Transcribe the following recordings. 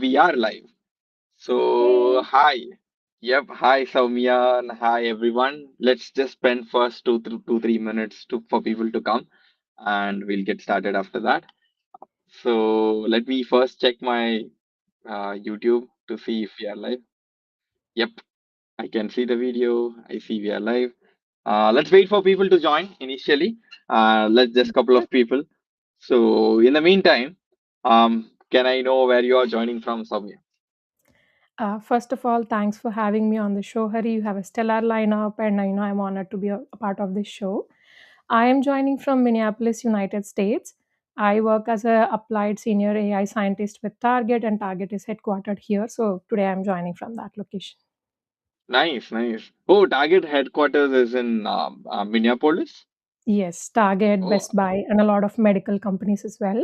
we are live. So, Hey, hi. Yep, hi Sowmya and hi everyone. Let's just spend first 3 minutes for people to come and we'll get started after that. So, let me first check my YouTube to see if we are live. Yep, I can see the video. I see we are live. Let's wait for people to join initially. Let's just couple of people. So, in the meantime, can I know where you are joining from, Sowmya? first of all, thanks for having me on the show, Hari. You have a stellar lineup, and I'm honored to be a part of this show. I am joining from Minneapolis, United States. I work as a applied senior AI scientist with Target, and Target is headquartered here. So today I'm joining from that location. Nice, nice. Oh, Target headquarters is in Minneapolis. Yes, Target, Oh, Best Buy, and a lot of medical companies as well.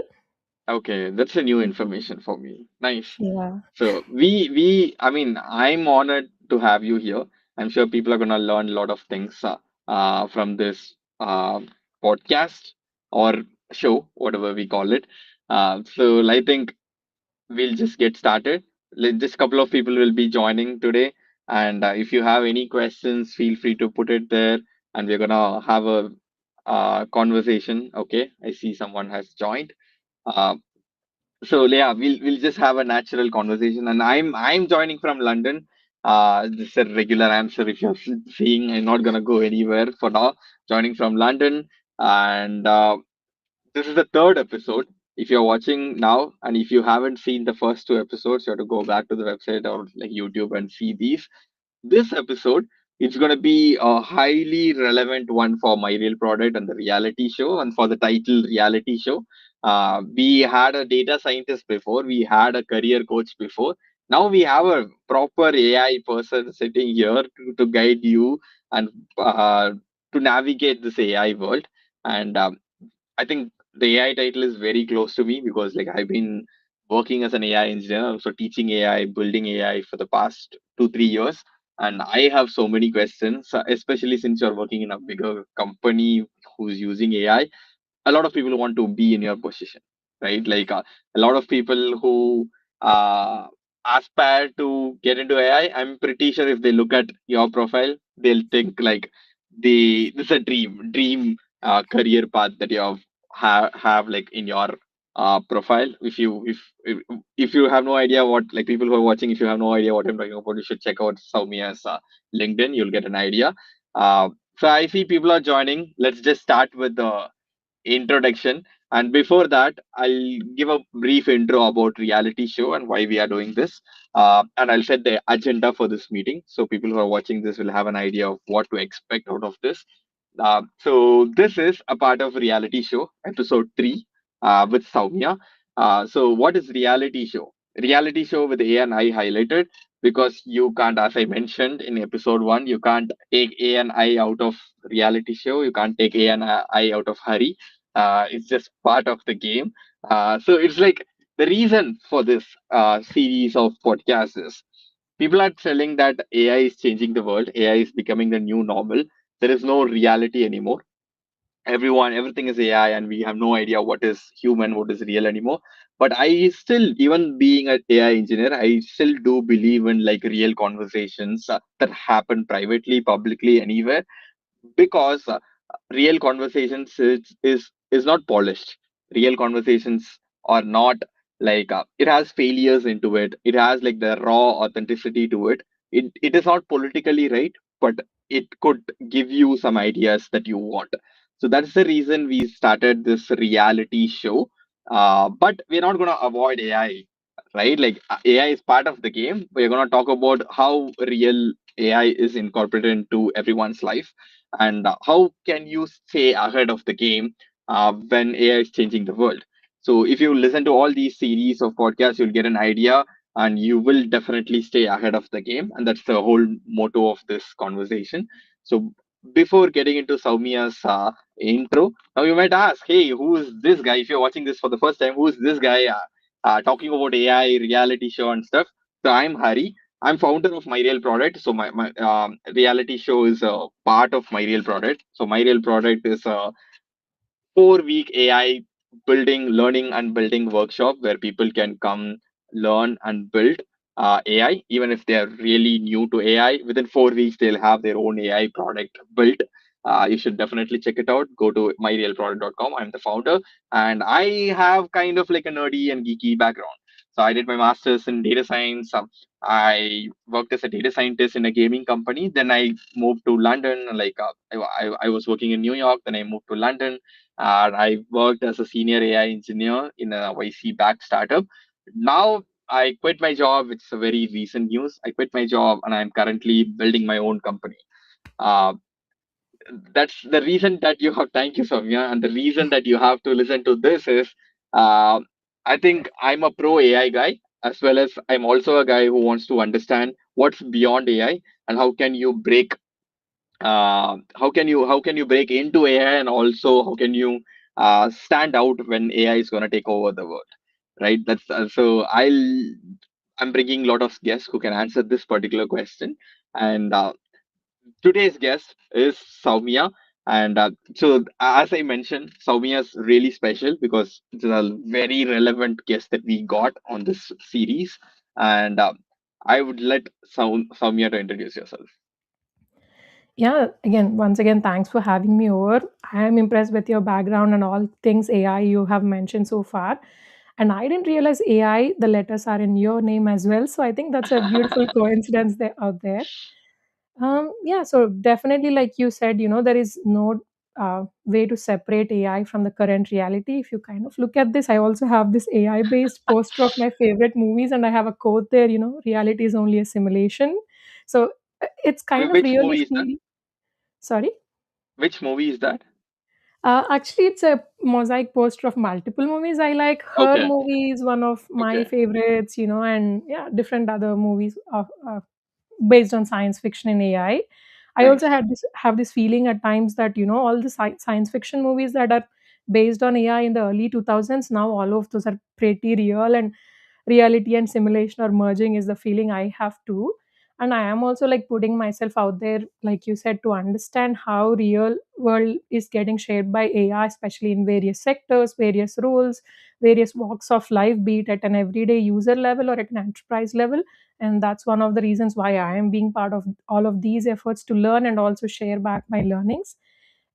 okay, that's a new information for me. Nice. Yeah. So I mean, I'm honored to have you here. I'm sure people are gonna learn a lot of things from this podcast or show, whatever we call it. So I think we'll just get started. Just couple of people will be joining today, and if you have any questions, feel free to put it there, and we're gonna have a conversation. Okay, I see someone has joined. Uh, so yeah, we'll just have a natural conversation, and I'm joining from London. This is a regular answer. If you're seeing, I'm not gonna go anywhere for now. Joining from London, and this is the third episode. If you're watching now and if you haven't seen the first two episodes, you have to go back to the website or like YouTube and see these. This episode, it's going to be a highly relevant one for my real product and the reality show, and for the title reality show. We had a data scientist before, we had a career coach before. Now we have a proper AI person sitting here to guide you and to navigate this AI world. And I think the AI title is very close to me because like I've been working as an AI engineer, also teaching AI, building AI for the past 2 3 years, and I have so many questions, especially since you're working in a bigger company who's using AI. A lot of people want to be in your position, right? Like a lot of people who uh, aspire to get into AI, I'm pretty sure if they look at your profile, they'll think like this is a dream career path that you have like in your profile. If you have no idea what, like people who are watching, if you have no idea what I'm talking about, you should check out Sowmya's LinkedIn. You'll get an idea. Uh, so I see people are joining. Let's just start with the introduction. And before that, I'll give a brief intro about reality show and why we are doing this. And I'll set the agenda for this meeting so people who are watching this will have an idea of what to expect out of this. So this is a part of reality show, episode 3, with Sowmya. So what is reality show? Reality show with A and I highlighted because you can't, as I mentioned in episode 1, you can't take A and I out of reality show. You can't take A and I out of Hari. It's just part of the game. So it's like the reason for this series of podcasts is people are telling that AI is changing the world. AI is becoming the new normal. There is no reality anymore. Everything is AI, and we have no idea what is human, what is real anymore. But I still, even being an AI engineer, I still do believe in like real conversations that happen privately, publicly, anywhere, because real conversations is not polished. Real conversations are not like it has failures into it. It has like the raw authenticity to it. It is not politically right, but it could give you some ideas that you want. So that's the reason we started this reality show. But we're not going to avoid AI, right? Like AI is part of the game. We're going to talk about how real AI is incorporated into everyone's life, and how can you stay ahead of the game when AI is changing the world. So if you listen to all these series of podcasts, you'll get an idea, and you will definitely stay ahead of the game. And that's the whole motto of this conversation. So before getting into Saumya's intro, now you might ask, hey, who is this guy? If you're watching this for the first time, who is this guy talking about AI, reality show, and stuff? So I'm Hari. I'm founder of My Real Product. So my reality show is a part of My Real Product. So My Real Product is a 4 week AI building, learning, and building workshop where people can come. learn and build AI, even if they are really new to AI. Within 4 weeks, they'll have their own AI product built. You should definitely check it out. Go to myrealproduct.com. I'm the founder, and I have kind of like a nerdy and geeky background. So I did my master's in data science. I worked as a data scientist in a gaming company. Then I moved to London. I was working in New York. Then I moved to London. I worked as a senior AI engineer in a YC backed startup. Now I quit my job. It's a very recent news. I quit my job and I'm currently building my own company. Uh, that's the reason that you have. Thank you, Sowmya. And the reason that you have to listen to this is, uh, I think I'm a pro AI guy, as well as I'm also a guy who wants to understand what's beyond AI and how can you break into AI, and also how can you stand out when AI is going to take over the world, right? That's so I'm bringing a lot of guests who can answer this particular question, and today's guest is Sowmya. And as I mentioned, Sowmya is really special because it's a very relevant guest that we got on this series. And I would let Sowmya to introduce yourself. Yeah, once again, thanks for having me over. I am impressed with your background and all things AI you have mentioned so far. And I didn't realize AI, the letters are in your name as well. So I think that's a beautiful coincidence there out there. Yeah, so definitely, like you said, there is no way to separate AI from the current reality. If you kind of look at this, I also have this AI based poster of my favorite movies, and I have a quote there, reality is only a simulation. So it's kind of Which really movie is that? feel. Sorry. Which movie is that? Actually, it's a mosaic poster of multiple movies I like. Her Okay, movie is one of my okay, favorites, and yeah, different other movies of based on science fiction and AI. I also nice. have this feeling at times that all the science fiction movies that are based on AI in the early 2000s, now all of those are pretty real, and reality and simulation are merging is the feeling I have too. And I am also like putting myself out there, like you said, to understand how real world is getting shaped by AI, especially in various sectors, various roles, various walks of life, be it at an everyday user level or at an enterprise level. And that's one of the reasons why I am being part of all of these efforts to learn and also share back my learnings.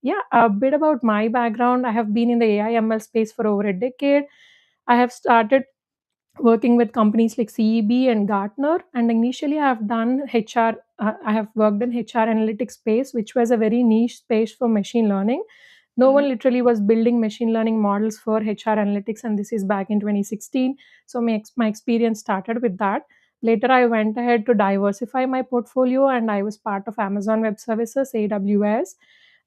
Yeah, a bit about my background. I have been in the AI ML space for over a decade. I have started working with companies like CEB and Gartner. And initially, I have done HR. I have worked in HR analytics space, which was a very niche space for machine learning. No Hmm. one literally was building machine learning models for HR analytics, and this is back in 2016. So my experience started with that. Later, I went ahead to diversify my portfolio, and I was part of Amazon Web Services (AWS),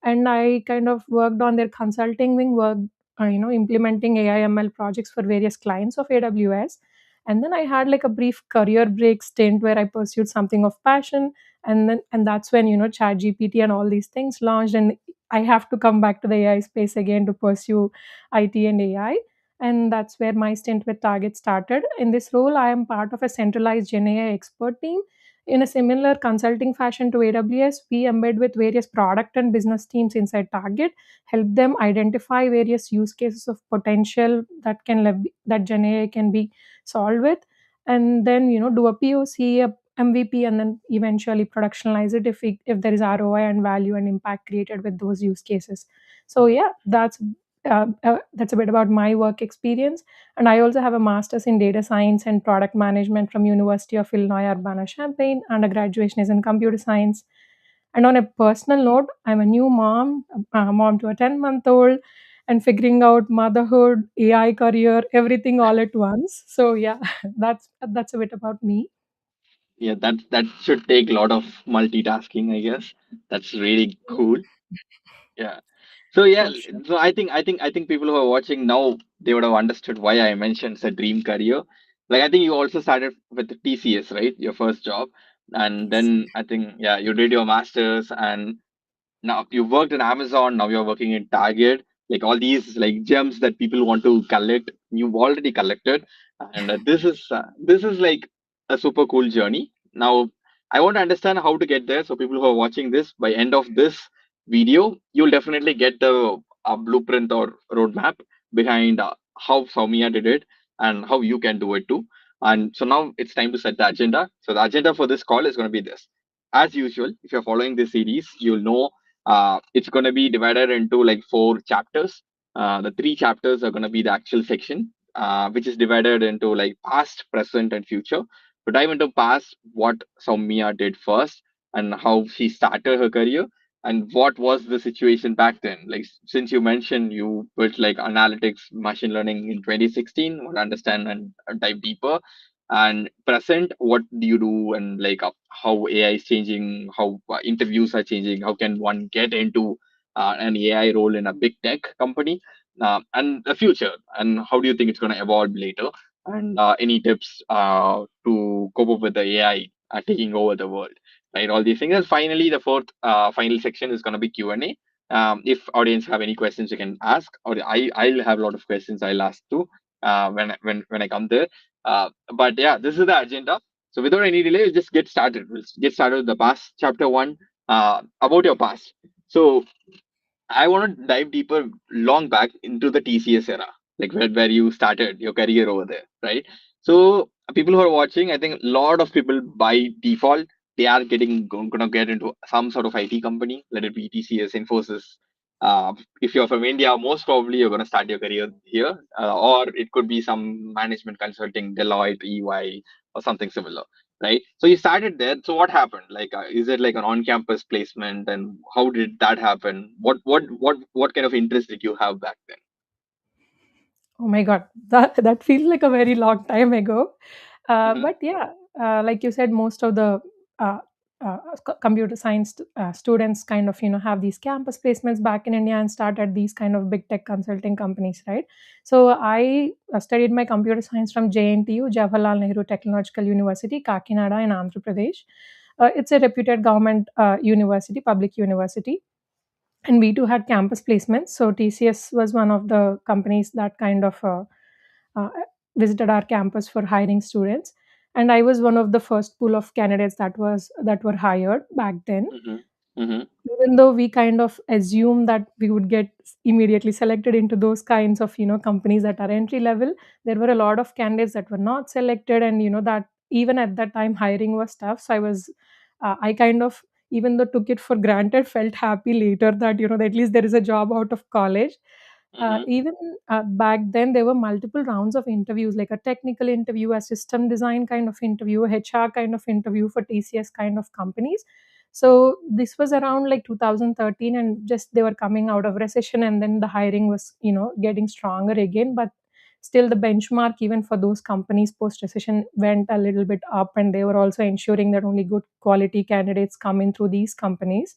and I kind of worked on their consulting wing, work, implementing AI ML projects for various clients of AWS. And then I had like a brief career break stint where I pursued something of passion, and that's when Chat GPT and all these things launched, and I have to come back to the AI space again to pursue IT and AI. And that's where my stint with Target started. In this role, I am part of a centralized Gen AI expert team. In a similar consulting fashion to AWS, we embed with various product and business teams inside Target, help them identify various use cases of potential that Gen AI can be solved with, and then do a POC, a MVP, and then eventually productionalize it if there is ROI and value and impact created with those use cases. So yeah, that's a bit about my work experience. And I also have a master's in data science and product management from University of Illinois Urbana-Champaign. Undergraduation is in computer science. And on a personal note, I'm a new mom, a mom to a 10-month-old, and figuring out motherhood, AI career, everything all at once. So yeah, that's a bit about me. Yeah, that should take a lot of multitasking, I guess. That's really cool. Yeah. So yeah, For sure. so I think people who are watching now, they would have understood why I mentioned it's a dream career. Like I think you also started with the TCS, right? Your first job. And Yes. then I think yeah, you did your masters, and now you worked in Amazon, now you're working in Target, like all these like gems that people want to collect, you've already collected. And this is like a super cool journey. Now I want to understand how to get there. So people who are watching this, by end of this video, you'll definitely get the blueprint or roadmap behind how Soumya did it and how you can do it too. And so now it's time to set the agenda. So the agenda for this call is going to be this. As usual, if you're following this series, you'll know it's going to be divided into like four chapters. The three chapters are going to be the actual section, which is divided into like past, present, and future. To dive into past, what Soumya did first and how she started her career and what was the situation back then. Like since you mentioned you built like analytics, machine learning in 2016, want to understand and dive deeper. And present, what do you do and like how AI is changing, how interviews are changing, how can one get into an AI role in a big tech company, and the future, and how do you think it's going to evolve later, and any tips to cope up with the AI taking over the world, right? All these things. And finally, the fourth final section is going to be Q&A. If audience have any questions, you can ask, or I'll have a lot of questions I'll ask too when I come there. But yeah, this is the agenda. So without any delay, we'll just get started. We'll get started with the past, chapter one, about your past. So I want to dive deeper long back into the TCS era, like where you started your career over there, right? So people who are watching, I think a lot of people by default, they are gonna get into some sort of IT company, let it be TCS, Infosys. If you're from India, most probably you're gonna start your career here, or it could be some management consulting, Deloitte, EY, or something similar, right? So you started there. So what happened? Like, is it like an on-campus placement, and how did that happen? What kind of interest did you have back then? Oh my God, that feels like a very long time ago. Hmm. But yeah, like you said, most of the uh, computer science students kind of have these campus placements back in India and start at these kind of big tech consulting companies, right? So I studied my computer science from JNTU, Jawaharlal Nehru Technological University, Kakinada in Andhra Pradesh. It's a reputed government university, public university, and we too had campus placements. So TCS was one of the companies that kind of uh, visited our campus for hiring students, and I was one of the first pool of candidates that were hired back then. Hmm. Hmm. Even though we kind of assume that we would get immediately selected into those kinds of companies that are entry level, there were a lot of candidates that were not selected, and that even at that time hiring was tough. So I kind of, even though took it for granted, felt happy later that that at least there is a job out of college. Hmm. Even back then there were multiple rounds of interviews, like a technical interview, a system design kind of interview, a HR kind of interview for TCS kind of companies. So this was around like 2013, and just they were coming out of recession, and then the hiring was getting stronger again. But still the benchmark even for those companies post recession went a little bit up, and they were also ensuring that only good quality candidates come in through these companies.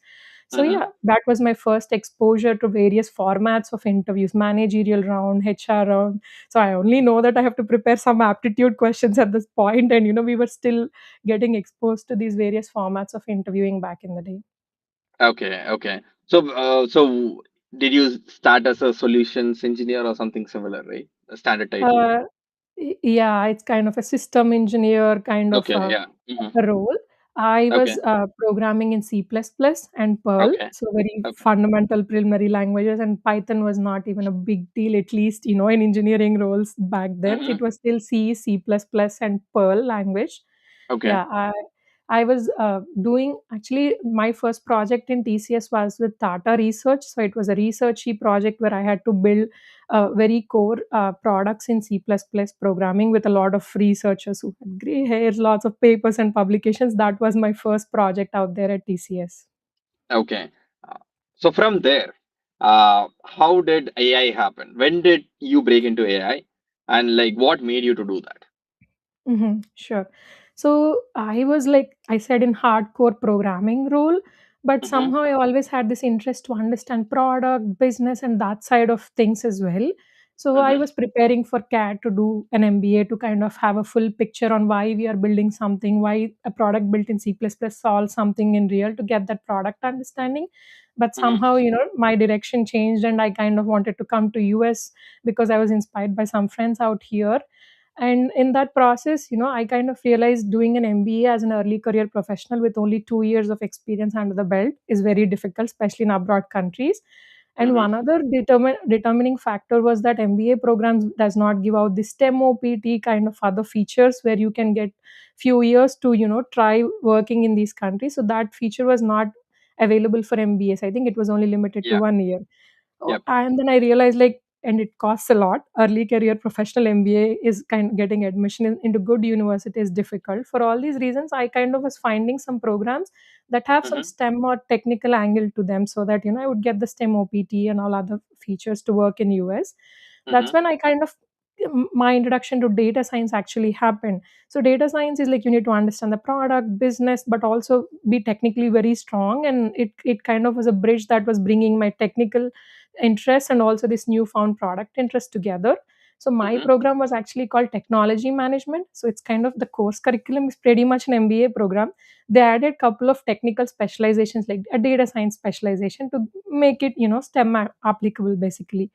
So Hmm. yeah, that was my first exposure to various formats of interviews: managerial round, HR round. So I only know that I have to prepare some aptitude questions at this point, and we were still getting exposed to these various formats of interviewing back in the day. Okay, okay. So did you start as a solutions engineer or something similar, right? A standard title. Uh, yeah, it's kind of a system engineer kind of Okay, yeah. Hmm. a role. I was Okay, programming in C++ and Perl, okay, so very okay. fundamental preliminary languages, and Python was not even a big deal, at least in engineering roles back then. Hmm. It was still C, C++, and Perl language. Okay, Yeah, I was doing, actually, my first project in TCS was with Tata Research. So it was a researchy project where I had to build very core products in C++ programming with a lot of researchers who had gray hairs, lots of papers and publications. That was my first project out there at TCS. okay. Uh, so from there, how did AI happen? When did you break into AI, and like what made you to do that? Sure. So I was, like I said, in hardcore programming role, but Mm-hmm. somehow I always had this interest to understand product, business, and that side of things as well. So I Mm-hmm. was preparing for CAD to do an MBA to kind of have a full picture on why we are building something, why a product built in C++ solves something in real, to get that product understanding. But Mm-hmm. somehow, my direction changed, and I kind of wanted to come to US because I was inspired by some friends out here. And in that process, I kind of realized doing an MBA as an early career professional with only 2 years of experience under the belt is very difficult, especially in abroad countries. And Mm-hmm. one other determining factor was that MBA programs does not give out the STEM OPT kind of other features where you can get few years to try working in these countries. So that feature was not available for MBAs. I think it was only limited to Yeah. 1 year. Yep. And then I realized, like, and it costs a lot. Early career professional MBA is kind of getting admission into good university is difficult. For all these reasons, I kind of was finding some programs that have some Mm-hmm. STEM or technical angle to them, so that I would get the STEM OPT and all other features to work in US. That's Mm-hmm. when I kind of my introduction to data science actually happened. So data science is like you need to understand the product business but also be technically very strong, and it kind of was a bridge that was bringing my technical interest and also this newfound product interest together. So my Mm-hmm. program was actually called technology management. So it's kind of the course curriculum is pretty much an MBA program. They added couple of technical specializations like a data science specialization to make it STEM applicable basically.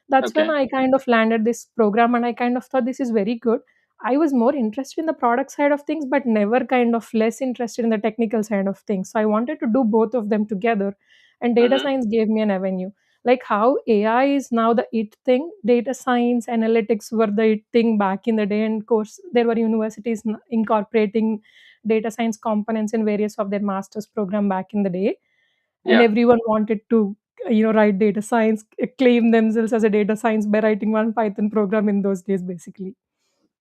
That's when Okay. I kind of landed this program, and I kind of thought this is very good. I was more interested in the product side of things, but never kind of less interested in the technical side of things. So I wanted to do both of them together, and data Mm-hmm. science gave me an avenue. Like how AI is now the it thing, data science, analytics were the it thing back in the day. And of course, there were universities incorporating data science components in various of their master's program back in the day, and Yeah. everyone wanted to write data science, claim themselves as a data science by writing one Python program in those days basically.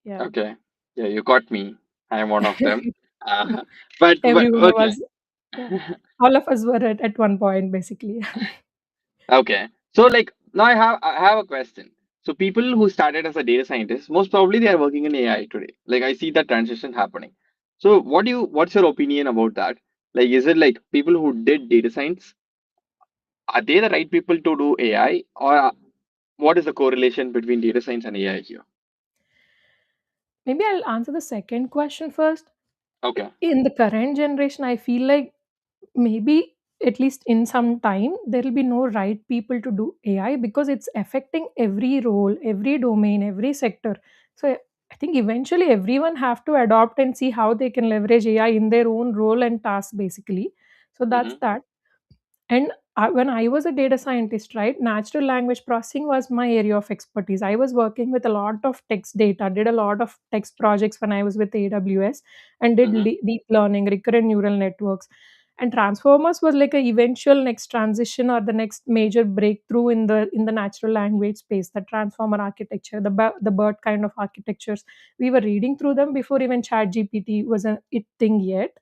Yeah. Okay. Yeah, you got me. I'm one of them. Uh, but Everyone okay. was, yeah, all of us were at one point basically. Okay. So like now I have a question. So people who started as a data scientist, most probably they are working in AI today. Like I see that transition happening. So what's your opinion about that? Like is it like people who did data science, are they the right people to do AI, or what is the correlation between data science and AI here? Maybe I'll answer the second question first. Okay. In the current generation, I feel like maybe at least in some time there will be no right people to do AI because it's affecting every role, every domain, every sector. So I think eventually everyone have to adopt and see how they can leverage AI in their own role and task basically. So that's Mm-hmm. that. And when I was a data scientist, right, natural language processing was my area of expertise. I was working with a lot of text data, did a lot of text projects when I was with AWS, and did Mm-hmm. deep learning, recurrent neural networks. And transformers was like a eventual next transition or the next major breakthrough in the natural language space. The transformer architecture, the BERT kind of architectures, we were reading through them before even chat gpt was a it thing yet.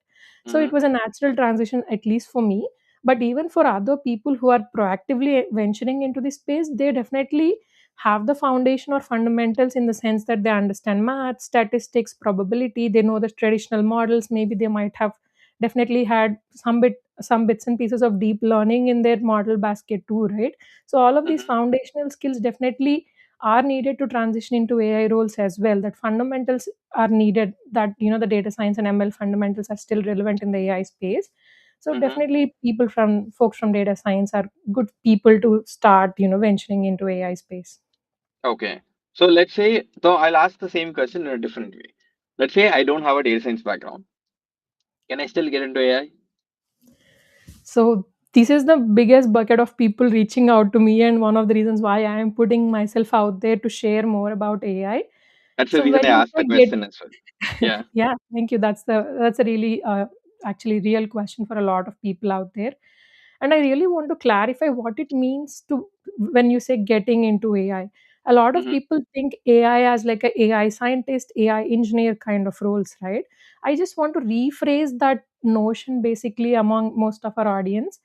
So it Mm-hmm. was a natural transition, at least for me. But even for other people who are proactively venturing into this space, they definitely have the foundation or fundamentals in the sense that they understand math, statistics, probability. They know the traditional models. Maybe they might have definitely had some bits and pieces of deep learning in their model basket too, right? So all of these Mm-hmm. foundational skills definitely are needed to transition into AI roles as well. That fundamentals are needed, that the data science and ML fundamentals are still relevant in the AI space. So Mm-hmm. definitely folks from data science are good people to start venturing into AI space. Okay. So let's say, so I'll ask the same question in a different way. Let's say I don't have a data science background. Can I still get into AI? So this is the biggest bucket of people reaching out to me, and one of the reasons why I am putting myself out there to share more about AI. That's the So reason when I you asked the say get question as well. Yeah. yeah, thank you. That's a really actually real question for a lot of people out there. And I really want to clarify what it means to when you say getting into AI. A lot of Mm-hmm. people think AI as like a AI scientist, AI engineer kind of roles, right? I just want to rephrase that notion basically among most of our audience,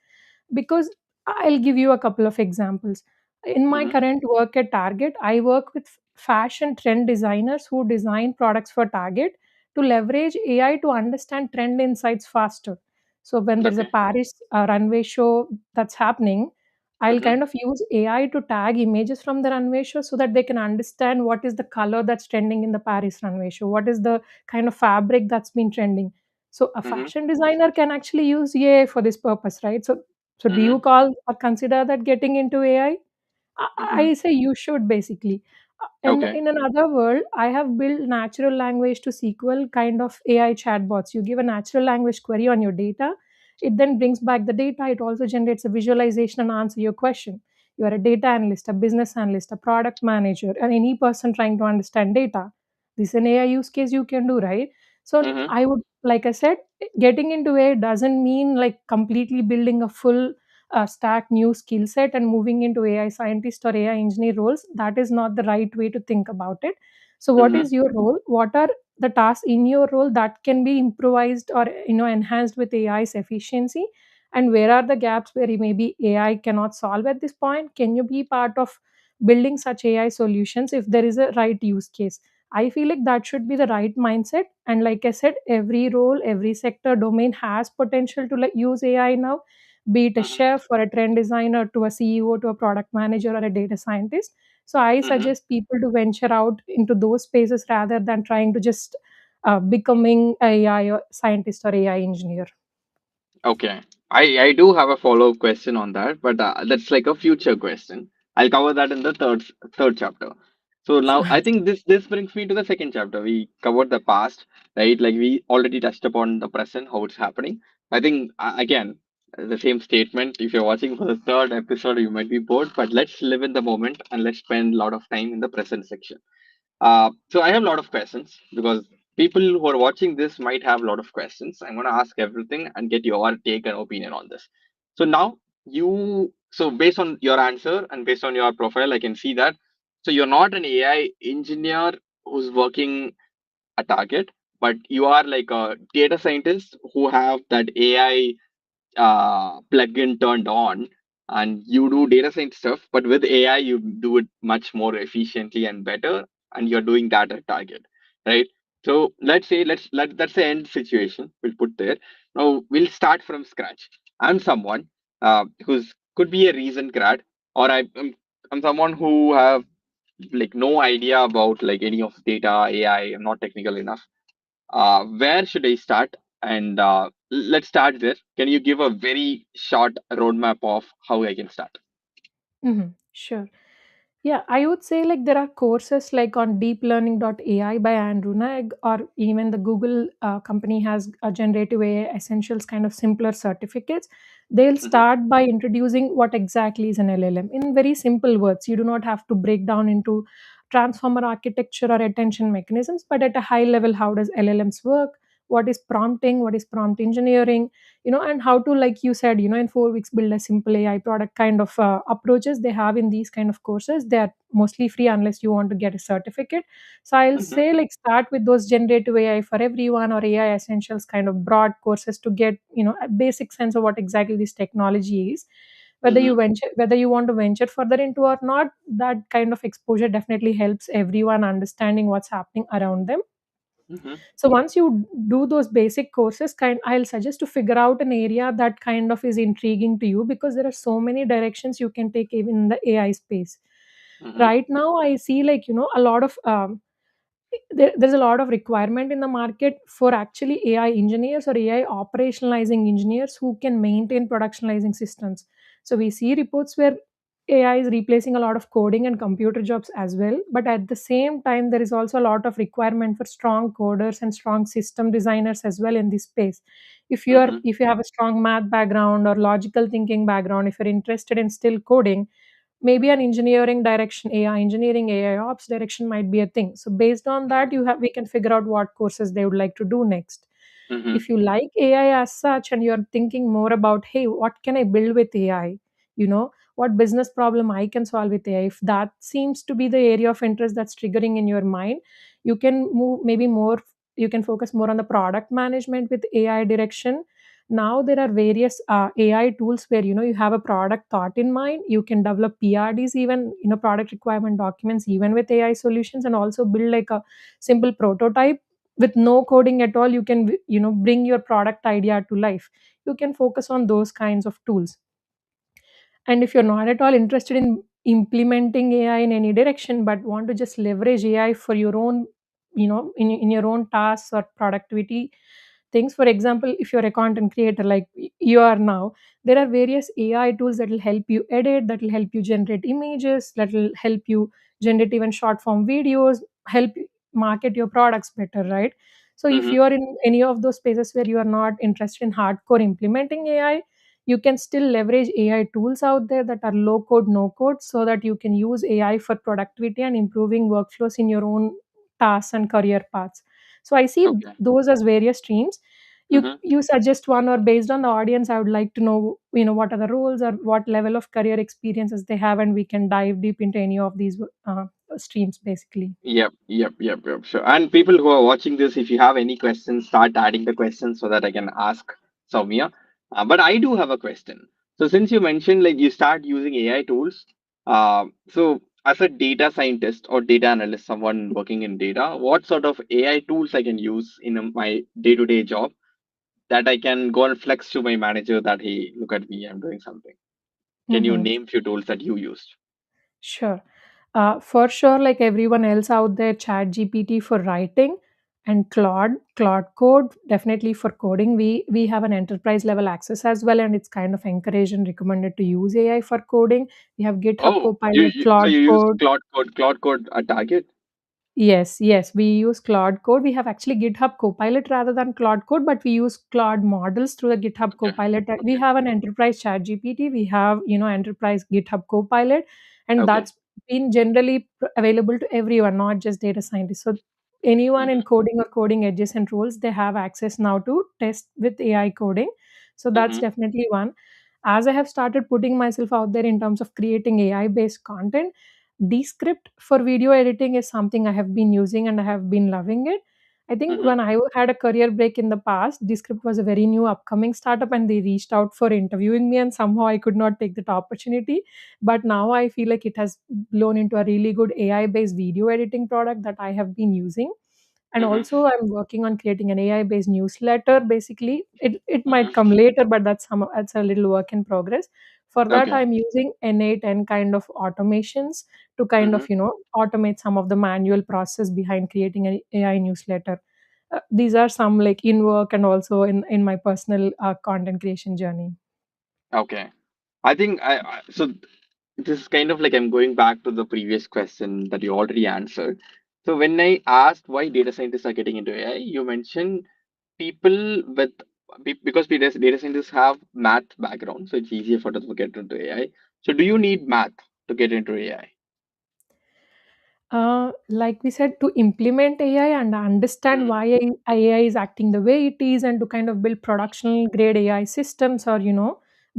because I'll give you a couple of examples. In my Mm-hmm. current work at Target, I work with fashion trend designers who design products for Target to leverage AI to understand trend insights faster. So when there's a Okay. Paris runway show that's happening, I'll Mm-hmm. kind of use AI to tag images from the runway show so that they can understand what is the color that's trending in the Paris runway show, what is the kind of fabric that's been trending. So a Mm-hmm. fashion designer can actually use AI for this purpose, right? So do Mm-hmm. you call or consider that getting into AI? Mm-hmm. I say you should basically. And Okay. in another world, I have built natural language to SQL kind of AI chatbots. You give a natural language query on your data, it then brings back the data. It also generates a visualization and answer your question. You are a data analyst, a business analyst, a product manager, and any person trying to understand data. This is an AI use case you can do, right? So Mm-hmm. I would, like I said, getting into AI doesn't mean like completely building a full stack new skill set and moving into AI scientist or AI engineer roles. That is not the right way to think about it. So what Mm-hmm. is your role? What are the tasks in your role that can be improvised or enhanced with AI's efficiency? And where are the gaps where maybe AI cannot solve at this point? Can you be part of building such AI solutions if there is a right use case? I feel like that should be the right mindset. And like I said, every role, every sector domain has potential to like use AI now, be it a Mm-hmm. chef or a trend designer to a CEO to a product manager or a data scientist. So I Mm-hmm. suggest people to venture out into those spaces rather than trying to just becoming a AI scientist or AI engineer. Okay. I do have a follow-up question on that, but that's like a future question. I'll cover that in the third chapter. So now Sure. I think this brings me to the second chapter. We covered the past, right? Like we already touched upon the present, how it's happening. I think again the same statement. If you're watching for the third episode, you might be bored, but let's live in the moment and let's spend a lot of time in the present section. So I have a lot of questions because people who are watching this might have a lot of questions. I'm going to ask everything and get your take and opinion on this. So now so based on your answer and based on your profile, I can see that. So you're not an AI engineer who's working a target, but you are like a data scientist who have that AI plugin turned on and you do data science stuff, but with AI, you do it much more efficiently and better, and you're doing that at target, right? So let's say that's the end situation. We'll put there. Now we'll start from scratch. I'm someone who's could be a recent grad, or I'm someone who have like no idea about like any of data AI. I'm not technical enough. Where should I start? And let's start there. Can you give a very short roadmap of how I can start? Sure. Yeah, I would say like there are courses like on deeplearning.ai by Andrew Nag, or even the Google company has a generative AI essentials kind of simpler certificates. They'll Mm-hmm. start by introducing what exactly is an LLM in very simple words. You do not have to break down into transformer architecture or attention mechanisms, but at a high level, how does LLMs work? What is prompting? What is prompt engineering? And how to, like you said, in 4 weeks build a simple AI product kind of approaches they have in these kind of courses. They are mostly free unless you want to get a certificate. So I'll Mm-hmm. say like start with those generative AI for everyone or AI essentials kind of broad courses to get a basic sense of what exactly this technology is. Mm-hmm. Whether you want to venture further into or not, that kind of exposure definitely helps everyone understanding what's happening around them. Mm-hmm. So once you do those basic courses, I'll suggest to figure out an area that kind of is intriguing to you, because there are so many directions you can take even in the AI space. Mm-hmm. Right now, I see like a lot of there's a lot of requirement in the market for actually AI engineers or AI operationalizing engineers who can maintain productionalizing systems. So we see reports where AI is replacing a lot of coding and computer jobs as well. But at the same time, there is also a lot of requirement for strong coders and strong system designers as well in this space. Mm-hmm. If you have a strong math background or logical thinking background, if you're interested in still coding, maybe an engineering direction, AI engineering, AI ops direction might be a thing. So based on that, we can figure out what courses they would like to do next. Mm-hmm. If you like AI as such and you're thinking more about, hey, what can I build with AI? What business problem I can solve with AI? If that seems to be the area of interest that's triggering in your mind, you can move maybe more. You can focus more on the product management with AI direction. Now there are various AI tools where you have a product thought in mind. You can develop PRDs, even product requirement documents, even with AI solutions, and also build like a simple prototype with no coding at all. You can bring your product idea to life. You can focus on those kinds of tools. And if you're not at all interested in implementing AI in any direction, but want to just leverage AI for your own, in your own tasks or productivity things. For example, if you're a content creator like you are now, there are various AI tools that will help you edit, that will help you generate images, that will help you generate even short form videos, help you market your products better, right? So if Mm-hmm. you are in any of those spaces where you are not interested in hardcore implementing AI, you can still leverage AI tools out there that are low code, no code, so that you can use AI for productivity and improving workflows in your own tasks and career paths. So I see Okay. those as various streams. you Mm-hmm. you suggest one, or based on the audience, I would like to know, what are the roles or what level of career experiences they have, and we can dive deep into any of these streams basically. Yep. Sure. And people who are watching this, if you have any questions, start adding the questions so that I can ask Soumya. But I do have a question. So since you mentioned like you start using AI tools, so as a data scientist or data analyst, someone working in data, what sort of AI tools I can use in my day-to-day job that I can go and flex to my manager that hey, look at me, I'm doing something. Can you Mm-hmm. name few tools that you used? Sure. For sure, like everyone else out there, Chat GPT for writing, and Claude Code definitely for coding. We have an enterprise level access as well, and it's kind of encouraged and recommended to use AI for coding. We have GitHub Oh, you, Copilot, so Claude you use Code. Cloud Code at Target? Yes, we use Claude Code. We have actually GitHub Copilot rather than Claude Code, but we use Claude models through the GitHub Okay, Copilot. We okay, have an enterprise Chat GPT. We have, enterprise GitHub Copilot, and okay. that's been generally available to everyone, not just data scientists. So anyone in Mm-hmm, coding or coding adjacent roles, they have access now to test with AI coding. So that's mm-hmm, definitely one. As I have started putting myself out there in terms of creating AI based content, Descript for video editing is something I have been using and I have been loving it. I think mm-hmm, when I had a career break in the past, Descript was a very new upcoming startup and they reached out for interviewing me, and somehow I could not take that opportunity. But now I feel like it has blown into a really good AI based video editing product that I have been using. And mm-hmm, also I'm working on creating an AI based newsletter. Basically, it might mm-hmm. come later, but that's a little work in progress. For that, Okay. I'm using N8 kind of automations to kind Mm-hmm. of automate some of the manual process behind creating an AI newsletter. These are some like in work and also in my personal content creation journey. Okay. I think so this is kind of like I'm going back to the previous question that you already answered. So when I asked why data scientists are getting into AI, you mentioned people with because data scientists have math background, so it's easier for them to get into AI. So do you need math to get into AI? Like we said, to implement AI and understand Mm-hmm. why AI is acting the way it is, and to kind of build production grade AI systems, or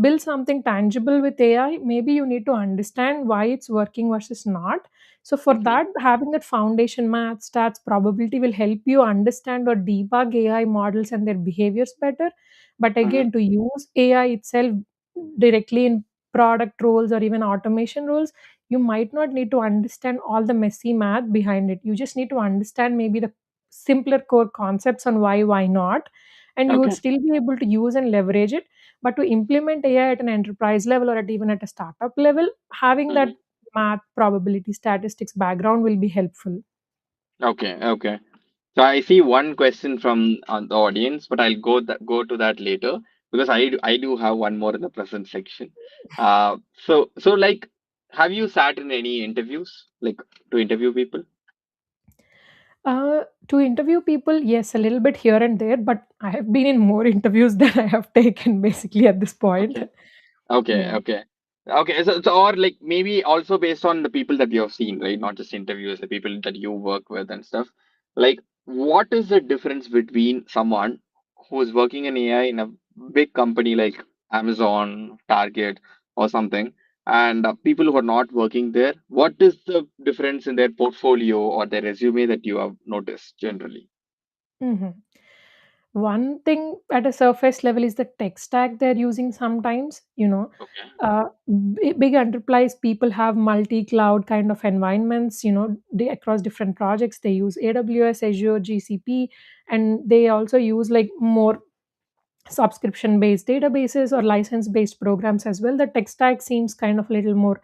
build something tangible with AI, maybe you need to understand why it's working versus not. So for Mm-hmm. that, having that foundation math, stats, probability will help you understand or debug AI models and their behaviors better. But Mm-hmm. again, to use AI itself directly in product roles or even automation roles, you might not need to understand all the messy math behind it. You just need to understand maybe the simpler core concepts on why not, and you would Okay. still be able to use and leverage it. But to implement AI at an enterprise level or at even at a startup level, having that Mm-hmm. math, probability, statistics background will be helpful. Okay. So I see one question from the audience, but I'll go to that later because I do have one more in the present section. So like, have you sat in any interviews like to interview people? To interview people, yes, a little bit here and there, but I have been in more interviews than I have taken basically at this point. Okay. Okay, Yeah. okay. Okay, so or like maybe also based on the people that you have seen, right? Not just interviews, the people that you work with and stuff. Like, what is the difference between someone who is working in AI in a big company like Amazon, Target, or something, and people who are not working there? What is the difference in their portfolio or their resume that you have noticed generally? Mhm. One thing at a surface level is the tech stack they're using sometimes. Okay. Big enterprise people have multi-cloud kind of environments, they, across different projects. They use AWS, Azure, GCP, and they also use like more subscription based databases or license based programs as well. The tech stack seems kind of a little more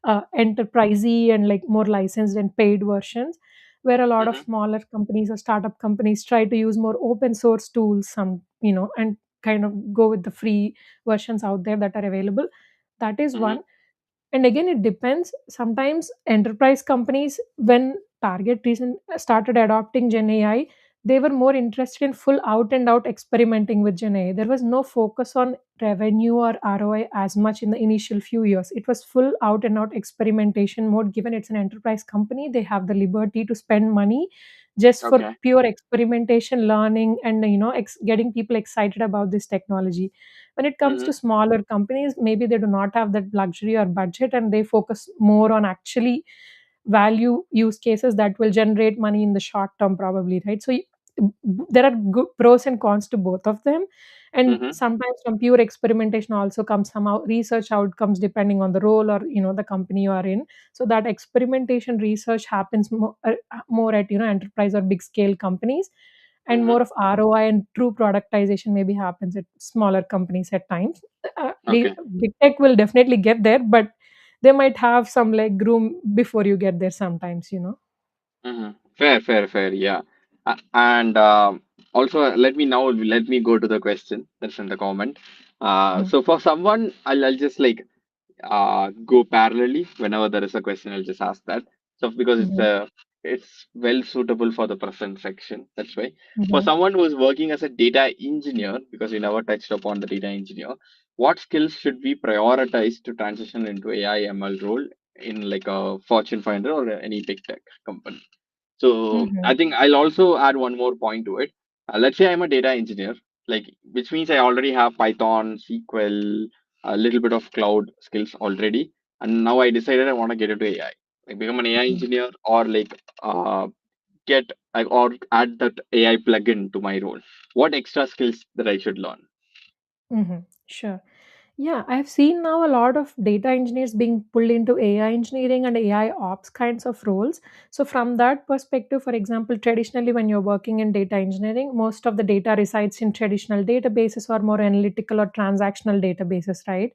enterprisey and like more licensed and paid versions, where a lot of Mm-hmm. smaller companies or startup companies try to use more open source tools, and kind of go with the free versions out there that are available. That is Mm-hmm. one. And again, it depends. Sometimes enterprise companies, when Target recent started adopting Gen AI, they were more interested in full out and out experimenting with Gen AI. There was no focus on revenue or ROI as much in the initial few years. It was full out and out experimentation mode. Given it's an enterprise company, they have the liberty to spend money just for Okay. pure experimentation, learning, and getting people excited about this technology. When it comes to Mm-hmm. smaller companies, maybe they do not have that luxury or budget, and they focus more on actually value use cases that will generate money in the short term, probably, right? So there are good pros and cons to both of them, and Mm-hmm. sometimes from pure experimentation also comes somehow research outcomes depending on the role or the company you are in. So that experimentation research happens more at enterprise or big scale companies, and Mm-hmm. more of ROI and true productization maybe happens at smaller companies at times. Okay. Big tech will definitely get there, but they might have some leg room before you get there sometimes. Mm-hmm. Fair, fair, fair. Yeah. And also, let me go to the question that's in the comment. Mhm. So for someone, I'll just like go parallelly whenever there is a question. I'll just ask that. So because Mhm. it's well suitable for the present section. That's why for Mhm. someone who is working as a data engineer, because we never touched upon the data engineer, what skills should be prioritized to transition into AI ML role in like a Fortune 500 or any big tech company? So I Mhm. think I'll also add one more point to it. Let's say I'm a data engineer, like which means I already have Python, SQL, a little bit of cloud skills already, and now I decided I want to get into AI, like become an AI Mhm. engineer or like get like, or add that AI plugin to my role. What extra skills that I should learn? Sure. Yeah, I've seen now a lot of data engineers being pulled into AI engineering and AI ops kinds of roles. So, from that perspective, for example, traditionally, when you're working in data engineering, most of the data resides in traditional databases or more analytical or transactional databases, right?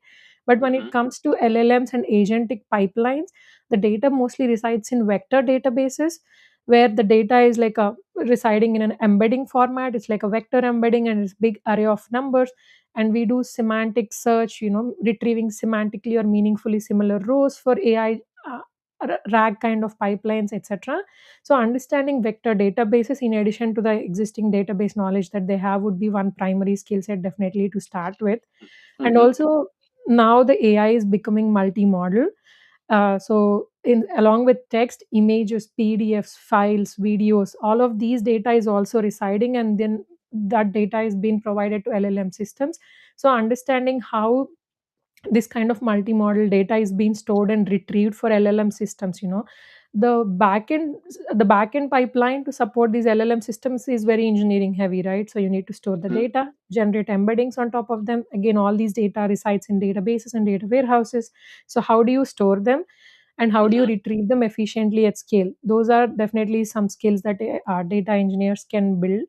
But when Mm-hmm. it comes to LLMs and agentic pipelines, the data mostly resides in vector databases, where the data is like a residing in an embedding format. It's like a vector embedding, and it's big array of numbers, and we do semantic search, retrieving semantically or meaningfully similar rows for AI RAG kind of pipelines, etc. So understanding vector databases in addition to the existing database knowledge that they have would be one primary skill set definitely to start with. And Mm-hmm. also, now the AI is becoming multimodal. So in along with text, images, PDFs, files, videos, all of these data is also residing, and then that data is being provided to LLM systems. So understanding how this kind of multimodal data is being stored and retrieved for LLM systems, the backend the backend pipeline to support these LLM systems is very engineering heavy, right? So you need to store the Mm-hmm. data, generate embeddings on top of them. Again, all these data resides in databases and data warehouses. So how do you store them, and how do you Mm-hmm. retrieve them efficiently at scale? Those are definitely some skills that data engineers can build.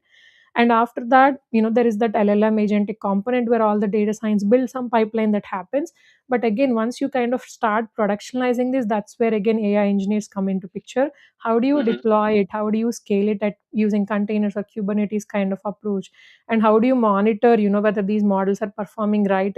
And after that, there is that LLM agentic component where all the data science build some pipeline that happens. But again, once you kind of start productionalizing this, that's where again AI engineers come into picture. How do you Mm-hmm. deploy it? How do you scale it at using containers or Kubernetes kind of approach? And how do you monitor, whether these models are performing right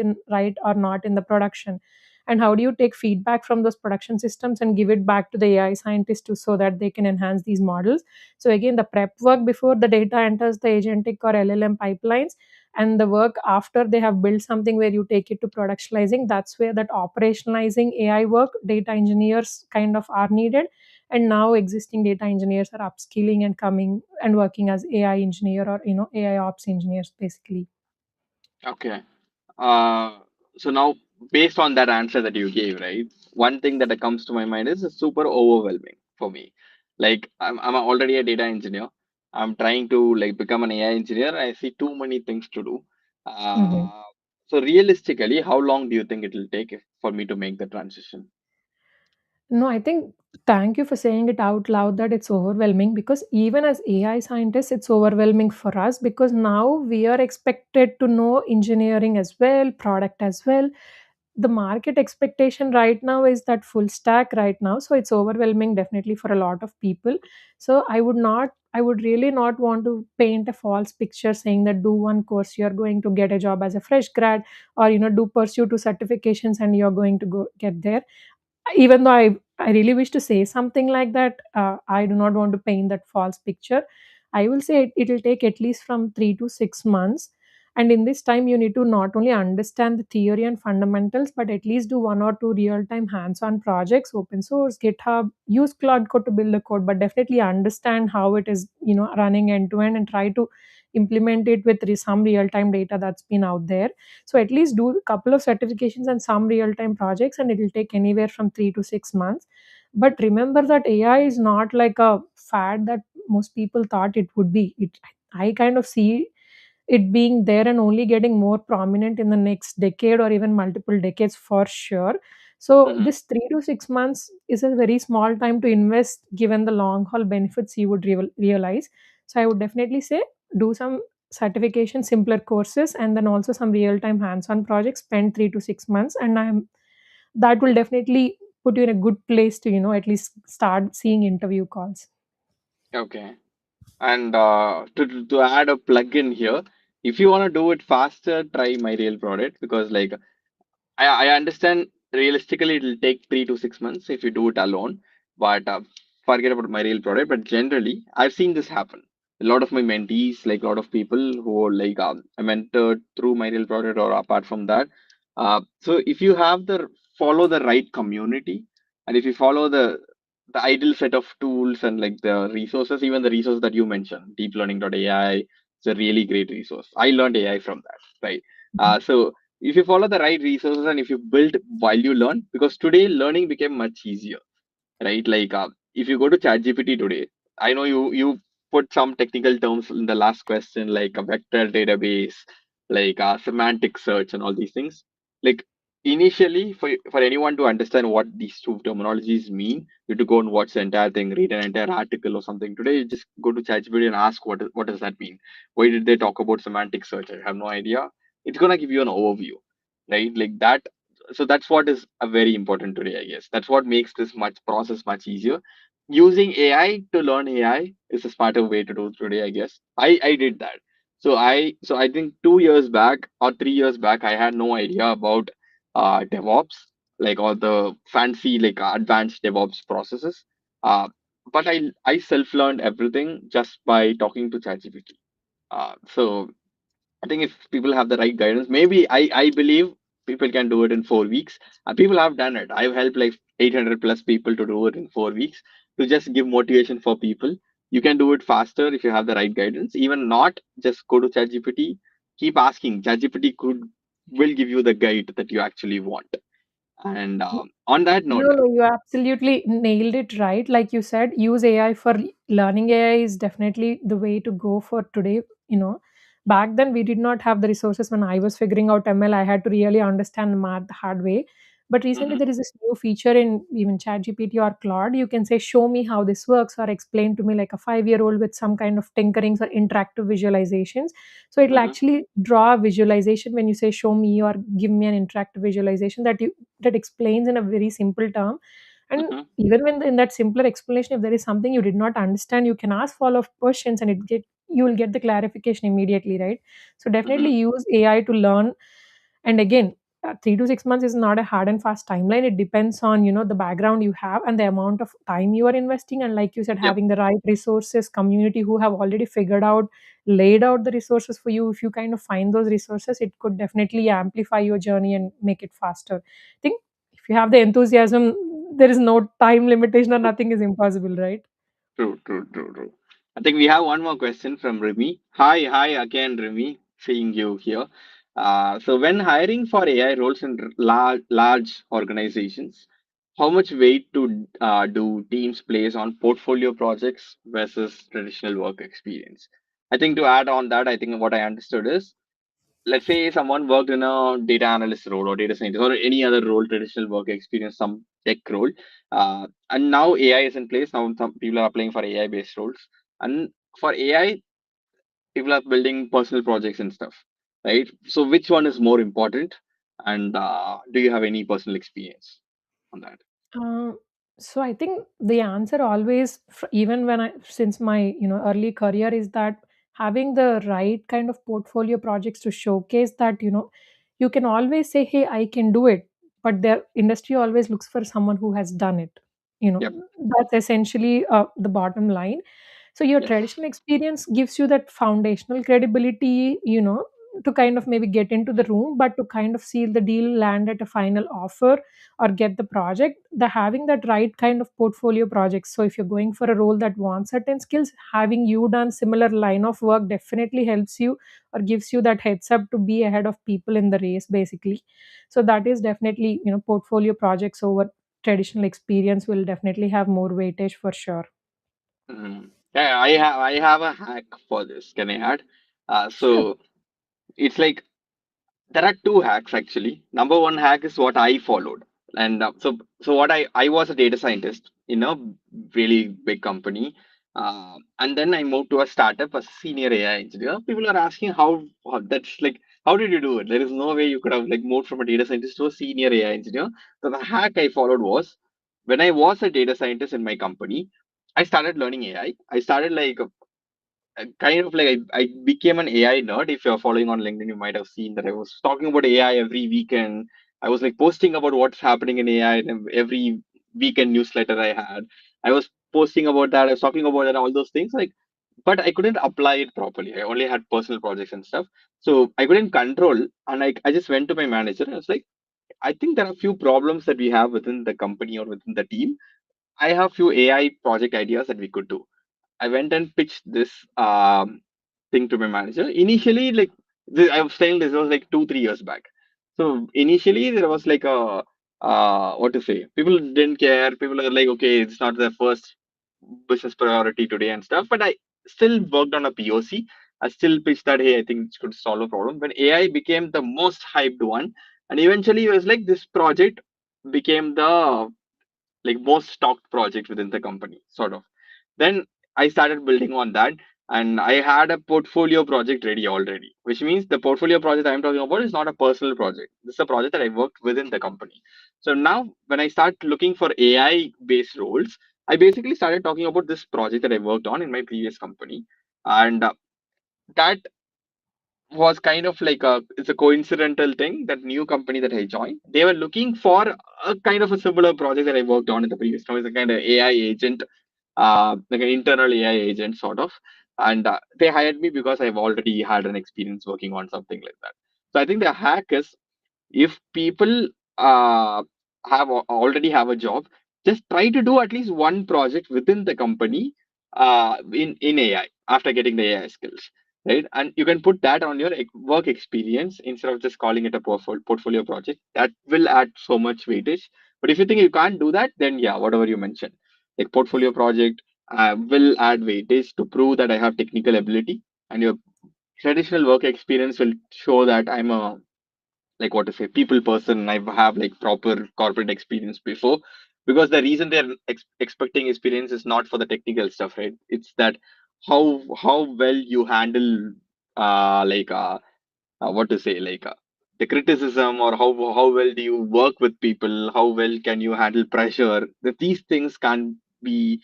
or not in the production? And how do you take feedback from those production systems and give it back to the AI scientists so that they can enhance these models? So again, the prep work before the data enters the agentic or LLM pipelines, and the work after they have built something where you take it to productionalizing, that's where that operationalizing AI work data engineers kind of are needed. And now existing data engineers are upskilling and coming and working as AI engineer or AI ops engineers basically. Okay. Uh, so now, based on that answer that you gave, right, one thing that comes to my mind is it's super overwhelming for me. Like I'm already a data engineer. I'm trying to like become an AI engineer. I see too many things to do. Mhm. So realistically, how long do you think it will take for me to make the transition? No, I think thank you for saying it out loud that it's overwhelming, because even as AI scientists, it's overwhelming for us because now we are expected to know engineering as well, product as well. The market expectation right now is that full stack right now. So it's overwhelming definitely for a lot of people. So I would really not want to paint a false picture saying that do one course, you're going to get a job as a fresh grad, or do pursue two certifications and you're going to go get there. Even though I really wish to say something like that, I do not want to paint that false picture. I will say it'll take at least from 3 to 6 months. And in this time, you need to not only understand the theory and fundamentals, but at least do one or two real time hands on projects, open source, GitHub, use Cloud Code to build the code, but definitely understand how it is, running end to end, and try to implement it with some real time data that's been out there. So at least do a couple of certifications and some real time projects, and it will take anywhere from 3 to 6 months. But remember that AI is not like a fad that most people thought it would be. I kind of see it being there and only getting more prominent in the next decade or even multiple decades for sure. So Hmm. this 3 to 6 months is a very small time to invest given the long haul benefits you would realize. So I would definitely say do some certification simpler courses, and then also some real time hands on projects, spend 3 to 6 months, and I'm that will definitely put you in a good place to at least start seeing interview calls. Okay. And to add a plugin here, if you want to do it faster, try my real product, because like I understand realistically it'll take 3 to 6 months if you do it alone, but forget about my real product. But generally, I've seen this happen. A lot of my mentees, like a lot of people who are like I mentored through my real product or apart from that. So if you have the follow the right community, and if you follow the ideal set of tools and like the resources, even the resource that you mentioned, deeplearning.ai is a really great resource. I learned AI from that, right? So if you follow the right resources and if you build while you learn, because today learning became much easier, right? Like if you go to ChatGPT today, I know you put some technical terms in the last question, like a vector database, like semantic search, and all these things. Like initially, for anyone to understand what these two terminologies mean, you have to go and watch the entire thing, read an entire article or something. Today, you just go to ChatGPT and ask what does that mean? Why did they talk about semantic search? I have no idea. It's gonna give you an overview, right? Like that. So that's what is very important today, I guess. That's what makes this much process much easier. Using AI to learn AI is a smarter way to do it today, I guess. I did that. So I think 2 years back or 3 years back, I had no idea about DevOps, like all the fancy like advanced DevOps processes. Uh, but I self learned everything just by talking to ChatGPT. So I think if people have the right guidance, maybe I believe people can do it in 4 weeks. People have done it. I've helped like 800 plus people to do it in 4 weeks, to just give motivation for people. You can do it faster if you have the right guidance. Even not, just go to ChatGPT. Keep asking. ChatGPT could will give you the guide that you actually want. And on that No, note, no, you absolutely nailed it right. Like you said, use AI for learning. AI is definitely the way to go for today. Back then we did not have the resources. When I was figuring out ML, I had to really understand math the hard way. But recently mhm, there is this new feature in even ChatGPT or Claude. You can say, "Show me how this works," or explain to me like a 5-year-old with some kind of tinkerings or interactive visualizations. So it'll mhm, actually draw a visualization when you say, "Show me," or "Give me an interactive visualization," that explains in a very simple term. And mhm, even when in that simpler explanation, if there is something you did not understand, you can ask follow-up questions, and you will get the clarification immediately, right? So definitely mhm. use AI to learn. And again, 3 to 6 months is not a hard and fast timeline. It depends on the background you have and the amount of time you are investing, and like you said, Yep, having the right resources, community who have already figured out, laid out the resources for you. If you kind of find those resources, it could definitely amplify your journey and make it faster. I think if you have the enthusiasm, there is no time limitation or nothing is impossible, right? true, true, true, true. I think we have one more question from Remy. Hi again, Remy. Seeing you here. So when hiring for AI roles in large organizations, how much weight do teams place on portfolio projects versus traditional work experience? I think to add on that, I think what I understood is, let's say someone worked in a data analyst role or data scientist or any other role, traditional work experience, some tech role, and now AI is in place. Now some people are applying for AI based roles, and for AI, people are building personal projects and stuff, right? So which one is more important, and do you have any personal experience on that? Uh, so I think the answer always, even when since my early career, is that having the right kind of portfolio projects to showcase that you can always say, "Hey, I can do it," but their industry always looks for someone who has done it. You know, Yep. that's essentially the bottom line. So your Yes. traditional experience gives you that foundational credibility, to kind of maybe get into the room, but to kind of seal the deal, land at a final offer, or get the project, the having that right kind of portfolio projects. So if you're going for a role that wants certain skills, having you done similar line of work definitely helps you or gives you that heads up to be ahead of people in the race basically. So that is definitely, portfolio projects over traditional experience will definitely have more weightage for sure. Mhm. Yeah, I have a hack for this. Can I add? Sure. So it's like there are two hacks actually. Number one hack is what I followed, and so what I was a data scientist in a really big company, and then I moved to a startup as a senior AI engineer. People are asking how that's like how did you do it? There is no way you could have like moved from a data scientist to a senior AI engineer. So the hack I followed was when I was a data scientist in my company, I started learning AI. I started like kind of like I became an AI nerd. If you're following on LinkedIn, you might have seen that I was talking about AI every weekend. I was like posting about what's happening in AI in every weekend newsletter I had. I was posting about that. I was talking about that, all those things. Like, but I couldn't apply it properly. I only had personal projects and stuff, so I couldn't control. And I just went to my manager and I was like, I think there are a few problems that we have within the company or within the team. I have few AI project ideas that we could do. I went and pitched this thing to my manager. Initially, like I was saying, this was like 2 3 years back. So initially, there was like a what to say. People didn't care. People are like, okay, it's not their first business priority today and stuff. But I still worked on a POC. I still pitched that, hey, I think it could solve a problem. When AI became the most hyped one, and eventually it was like this project became the like most talked project within the company, sort of. Then I started building on that, and I had a portfolio project ready already, which means the portfolio project I'm talking about is not a personal project. This is a project that I worked within the company. So now, when I start looking for AI based roles, I basically started talking about this project that I worked on in my previous company, and that was kind of like it's a coincidental thing. That new company that I joined, they were looking for a kind of a similar project that I worked on in the previous company. It's a kind of AI agent, like an internal AI agent sort of. And they hired me because I've already had an experience working on something like that. So I think the hack is, if people already have a job, just try to do at least one project within the company in AI after getting the AI skills, right? And you can put that on your work experience instead of just calling it a portfolio project. That will add so much weightage. But if you think you can't do that, then yeah, whatever you mentioned, like portfolio project will add weightage to prove that I have technical ability, and your traditional work experience will show that I'm a like what to say people person. I have like proper corporate experience before, because the reason they're expecting experience is not for the technical stuff, right? It's that how well you handle like what to say like the criticism, or how well do you work with people, how well can you handle pressure, that these things can be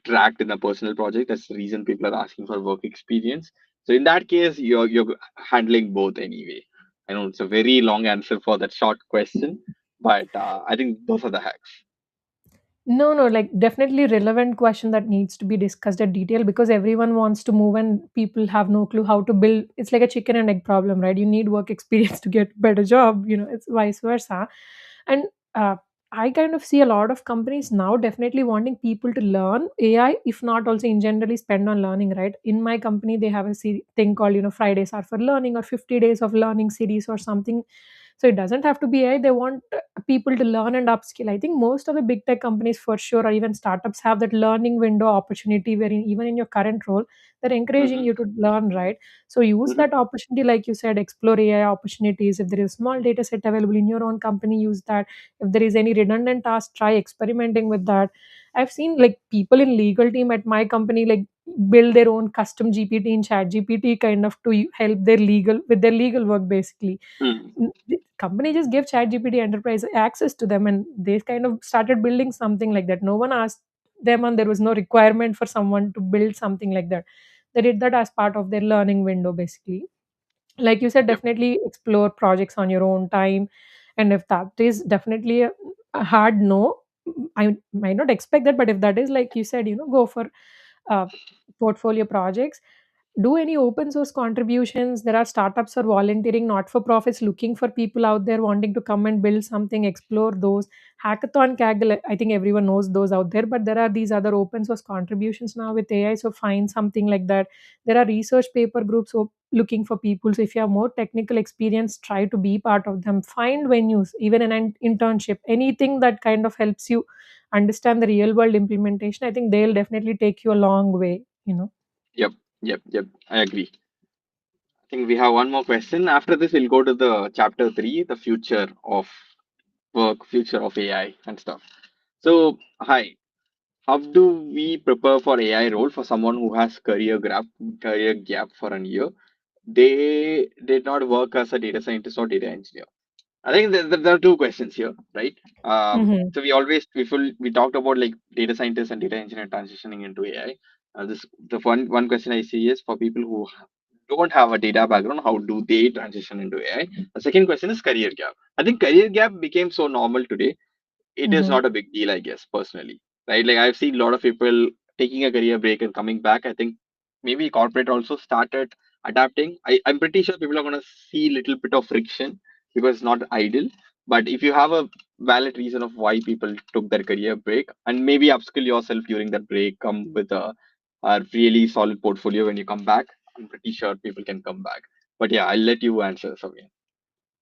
tracked in a personal project. That's the reason people are asking for work experience. So in that case, you're handling both anyway. I know it's a very long answer for that short question, but I think those are the hacks. No, no, like definitely relevant question that needs to be discussed at detail because everyone wants to move and people have no clue how to build. It's like a chicken and egg problem, right? You need work experience to get better job, it's vice versa. And uh, I kind of see a lot of companies now definitely wanting people to learn AI, if not also in generally spend on learning, right? In my company, they have a thing called, Fridays are for learning or 50 days of learning series or something. So it doesn't have to be AI. They want people to learn and upskill. I think most of the big tech companies for sure, or even startups, have that learning window opportunity wherein even in your current role, they're encouraging Hmm. you to learn, right? So use Hmm. that opportunity, like you said, explore AI opportunities. If there is a small data set available in your own company, use that. If there is any redundant task, try experimenting with that. I've seen like people in legal team at my company like build their own custom GPT in chat GPT kind of to help their legal with their legal work basically. The company just gave ChatGPT Enterprise access to them, and they kind of started building something like that. No one asked them, and there was no requirement for someone to build something like that. They did that as part of their learning window, basically. Like you said, Yep. definitely explore projects on your own time, and if that is definitely a hard no, I might not expect that, but if that is like you said, go for uh, portfolio projects. Do any open source contributions. There are startups or volunteering, not for profits, looking for people out there wanting to come and build something, explore those. Hackathon, Kaggle, I think everyone knows those out there, but there are these other open source contributions now with AI. So find something like that. There are research paper groups looking for people. So if you have more technical experience, try to be part of them. Find venues, even an internship, anything that kind of helps you understand the real world implementation. I think they'll definitely take you a long way. Yep, yep. I agree. I think we have one more question. After this, we'll go to the chapter three, the future of work, future of AI and stuff. So, hi, how do we prepare for AI role for someone who has career gap for a year? They did not work as a data scientist or data engineer. I think there are two questions here, right? Mhm. So we talked about like data scientists and data engineer transitioning into AI. This the one question I see is for people who don't have a data background, how do they transition into AI? The second question is career gap. I think career gap became so normal today it is Mhm. not a big deal, I guess, personally. Right? Like I've seen a lot of people taking a career break and coming back. I think maybe corporate also started adapting. I'm pretty sure people are gonna see a little bit of friction because it's not ideal. But if you have a valid reason of why people took their career break and maybe upskill yourself during that break, come with a really solid portfolio when you come back, I'm pretty sure people can come back. But yeah, I'll let you answer, Sowmya.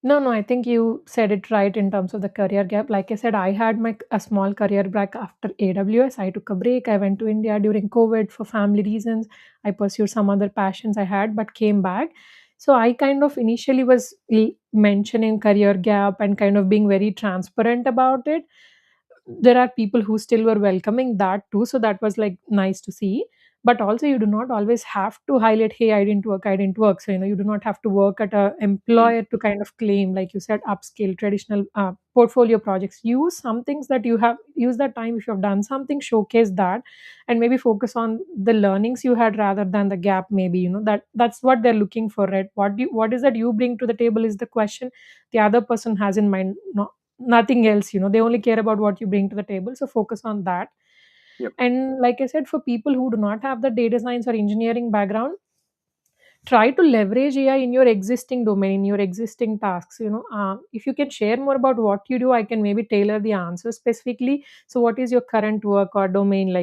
No, no, I think you said it right in terms of the career gap. Like I said, I had my a small career break after AWS. I took a break. I went to India during COVID for family reasons. I pursued some other passions I had, but came back. So I kind of initially was mentioning career gap and kind of being very transparent about it. There are people who still were welcoming that too, so that was like nice to see. But also you do not always have to highlight, hey, I didn't work. So you do not have to work at a Mm, employer to kind of claim, like you said, upskill traditional portfolio projects. Use some things that you have, use that time if you have done something, showcase that, and maybe focus on the learnings you had rather than the gap. Maybe that's what they're looking for, right? What is that you bring to the table is the question the other person has in mind. No, nothing else. They only care about what you bring to the table, so focus on that. yep. And like I said, for people who do not have the data science or engineering background, try to leverage AI in your existing domain, your existing tasks. If you can share more about what you do, I can maybe tailor the answer specifically. So what is your current work or domain?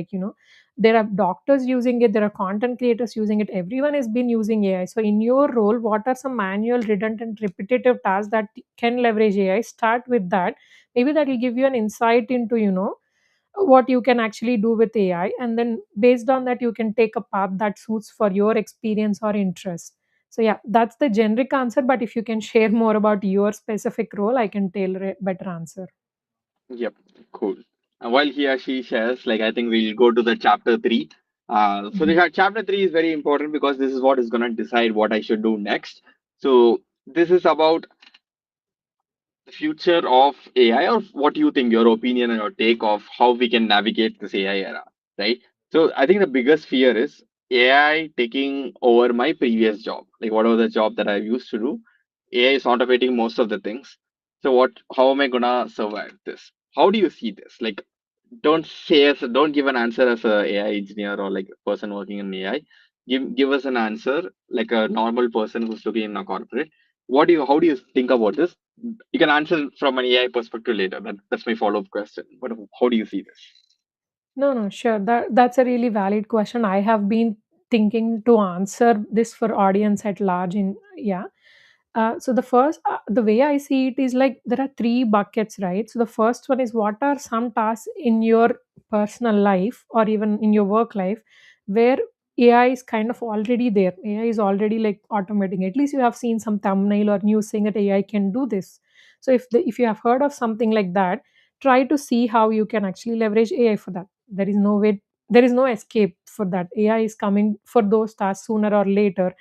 There are doctors using it, there are content creators using it, everyone has been using AI. So in your role, what are some manual, redundant, repetitive tasks that can leverage AI? Start with that. Maybe that will give you an insight into what you can actually do with AI, and then based on that you can take a path that suits for your experience or interest. So yeah, that's the generic answer, but if you can share more about your specific role, I can tailor a better answer. Yep, cool. And while he or she shares, like I think we'll go to the chapter three. So the Mhm. chapter three is very important because this is what is going to decide what I should do next. So this is about the future of AI, or what do you think, your opinion and your take of how we can navigate this AI era, right? So I think the biggest fear is AI taking over my previous job, like whatever the job that I used to do. AI is automating most of the things. So how am I gonna survive this? How do you see this? Like, don't give an answer as a AI engineer or like a person working in AI. Give us an answer like a normal person who's looking in a corporate. How do you think about this? You can answer from an AI perspective later. That's my follow-up question. But how do you see this? No, no, sure. That's a really valid question. I have been thinking to answer this for audience at large. Yeah. So the way I see it is like there are three buckets, right? So the first one is, what are some tasks in your personal life or even in your work life where AI is kind of already there. AI is already like automating. At least you have seen some thumbnail or news saying that AI can do this. So if you have heard of something like that, try to see how you can actually leverage AI for that. There is no escape for that. AI is coming for those tasks sooner or later.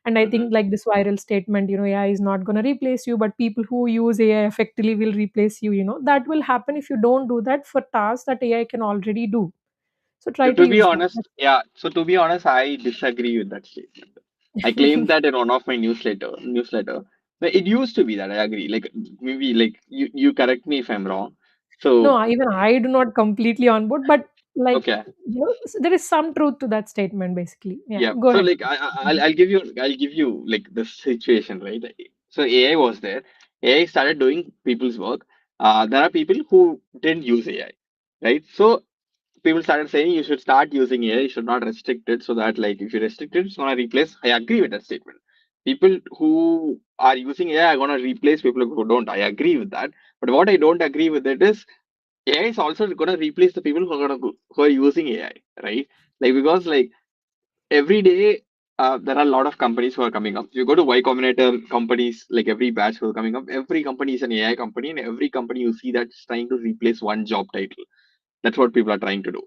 And I Mhm. think, like this viral statement, AI is not going to replace you, but people who use AI effectively will replace you. That will happen if you don't do that for tasks that AI can already do. So try To, to to be use that. honest, yeah. So to be honest, I disagree with that statement. I claimed that in one of my newsletter. But it used to be that I agree. Like maybe like you correct me if I'm wrong. No, So even I do not completely on board, but Like, Okay. there is some truth to that statement basically. Yeah, Yeah. go So ahead. like I'll give you like the situation, right? So AI was there. AI started doing people's work. There are people who didn't use AI, right? So people started saying you should start using AI, you should not restrict it so that like if you restrict it, it's gonna replace. I agree with that statement. People who are using AI are gonna replace people who don't. I agree with that. But what I don't agree with it is AI is also gonna replace the people who are using AI, right? Like because like every day there are a lot of companies who are coming up. You go to Y Combinator companies, like every batch who are coming up, every company is an AI company, and every company you see that's trying to replace one job title. That's what people are trying to do.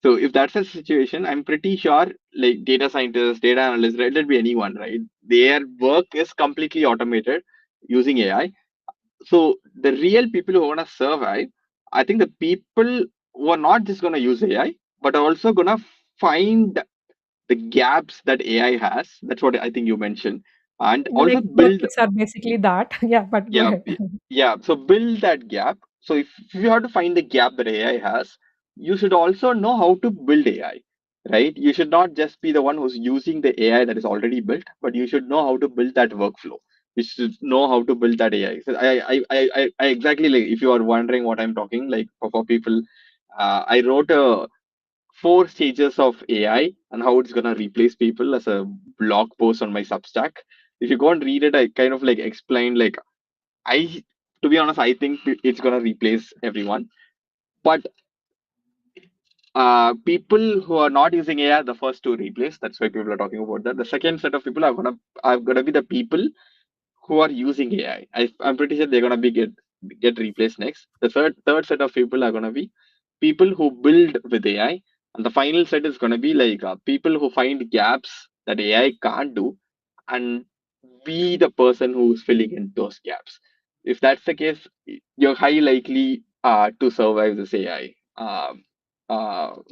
So if that's a situation, I'm pretty sure like data scientists, data analysts, right, let be anyone, right? Their work is completely automated using AI. So the real people who want to survive, I think the people who are not just going to use AI, but are also going to find the gaps that AI has. That's what I think you mentioned, and also Next build. buckets are basically that. Yeah, but go Yeah, ahead. yeah. So build that gap. So if you have to find the gap that AI has, you should also know how to build AI, right? You should not just be the one who's using the AI that is already built, but you should know how to build that workflow. You should know how to build that AI. So I exactly like if you are wondering what I'm talking like for people, I wrote a four stages of AI and how it's gonna replace people as a blog post on my Substack. If you go and read it, I kind of like explained like I, to be honest, I think it's gonna replace everyone. But people who are not using AI are the first to replace. That's why people are talking about that. The second set of people are gonna be the people who are using AI. I'm pretty sure they're gonna be get replaced next. The third set of people are gonna be people who build with AI, and the final set is gonna be like people who find gaps that AI can't do, and be the person who's filling in those gaps. If that's the case, you're high likely to survive this AI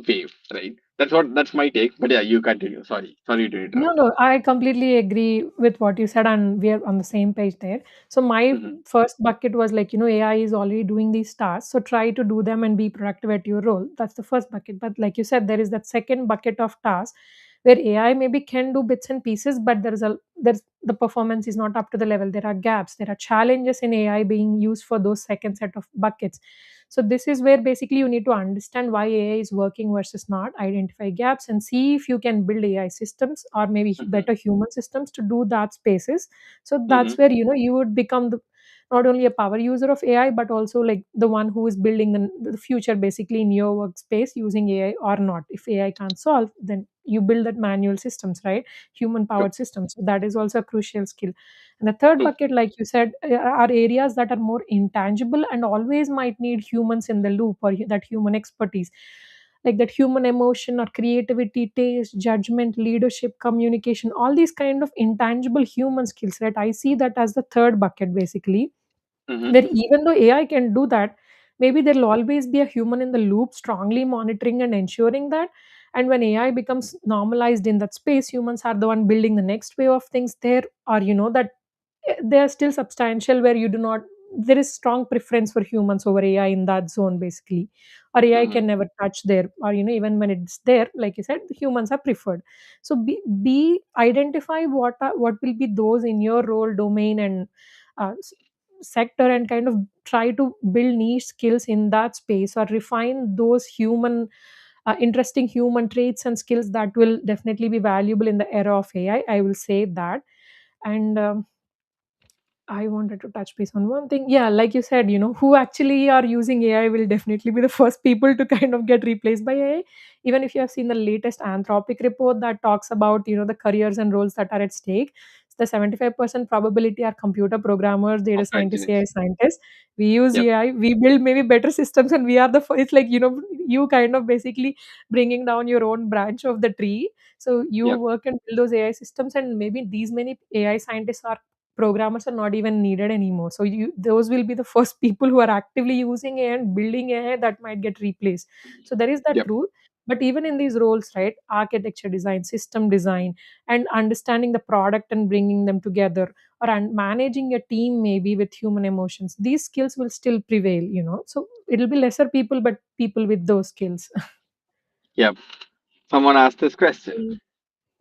wave, right? That's my take. But yeah, you continue. Sorry to No, interrupt. no, I completely agree with what you said, and we are on the same page there. So my Hmm. first bucket was like, AI is already doing these tasks, so try to do them and be productive at your role. That's the first bucket. But like you said, there is that second bucket of tasks where AI maybe can do bits and pieces, but there's the performance is not up to the level. There are gaps, there are challenges in AI being used for those second set of buckets. So this is where basically you need to understand why AI is working versus not, identify gaps and see if you can build AI systems or maybe Hmm. better human systems to do that spaces. So Hmm. that's where you would become the not only a power user of AI but also like the one who is building the future basically in your workspace using AI or not. If AI can't solve, then you build that manual systems, right? Human True. powered systems. So that is also a crucial skill. And the third True. bucket, like you said, are areas that are more intangible and always might need humans in the loop or that human expertise, like that human emotion or creativity, taste, judgment, leadership, communication, all these kind of intangible human skills, right? I see that as the third bucket basically, Hmm. where even though AI can do that, maybe there'll always be a human in the loop, strongly monitoring and ensuring that. And when AI becomes normalized in that space, humans are the one building the next wave of things there, or that they are still substantial where you do not there is strong preference for humans over AI in that zone basically, or AI Hmm. can never touch there, or even when it's there, like you said, humans are preferred. So identify what will be those in your role domain and sector, and kind of try to build niche skills in that space or refine those interesting human traits and skills that will definitely be valuable in the era of AI, I will say that. And I wanted to touch base on one thing. Yeah, like you said, who actually are using AI will definitely be the first people to kind of get replaced by AI. Even if you have seen the latest Anthropic report that talks about, the careers and roles that are at stake, the 75% probability are computer programmers, data Software scientists, AI engineers. scientists. We use Yep. AI, we build maybe better systems, and we are it's like, you kind of basically bringing down your own branch of the tree. So you Yep. work and build those AI systems, and maybe these many AI scientists are programmers are not even needed anymore. So those will be the first people who are actively using AI and building AI that might get replaced. So there is that Yep. truth. But even in these roles, right, architecture design, system design, and understanding the product and bringing them together, or managing a team maybe with human emotions, these skills will still prevail. So it'll be lesser people, but people with those skills. Yep. Someone asked this question. Mm.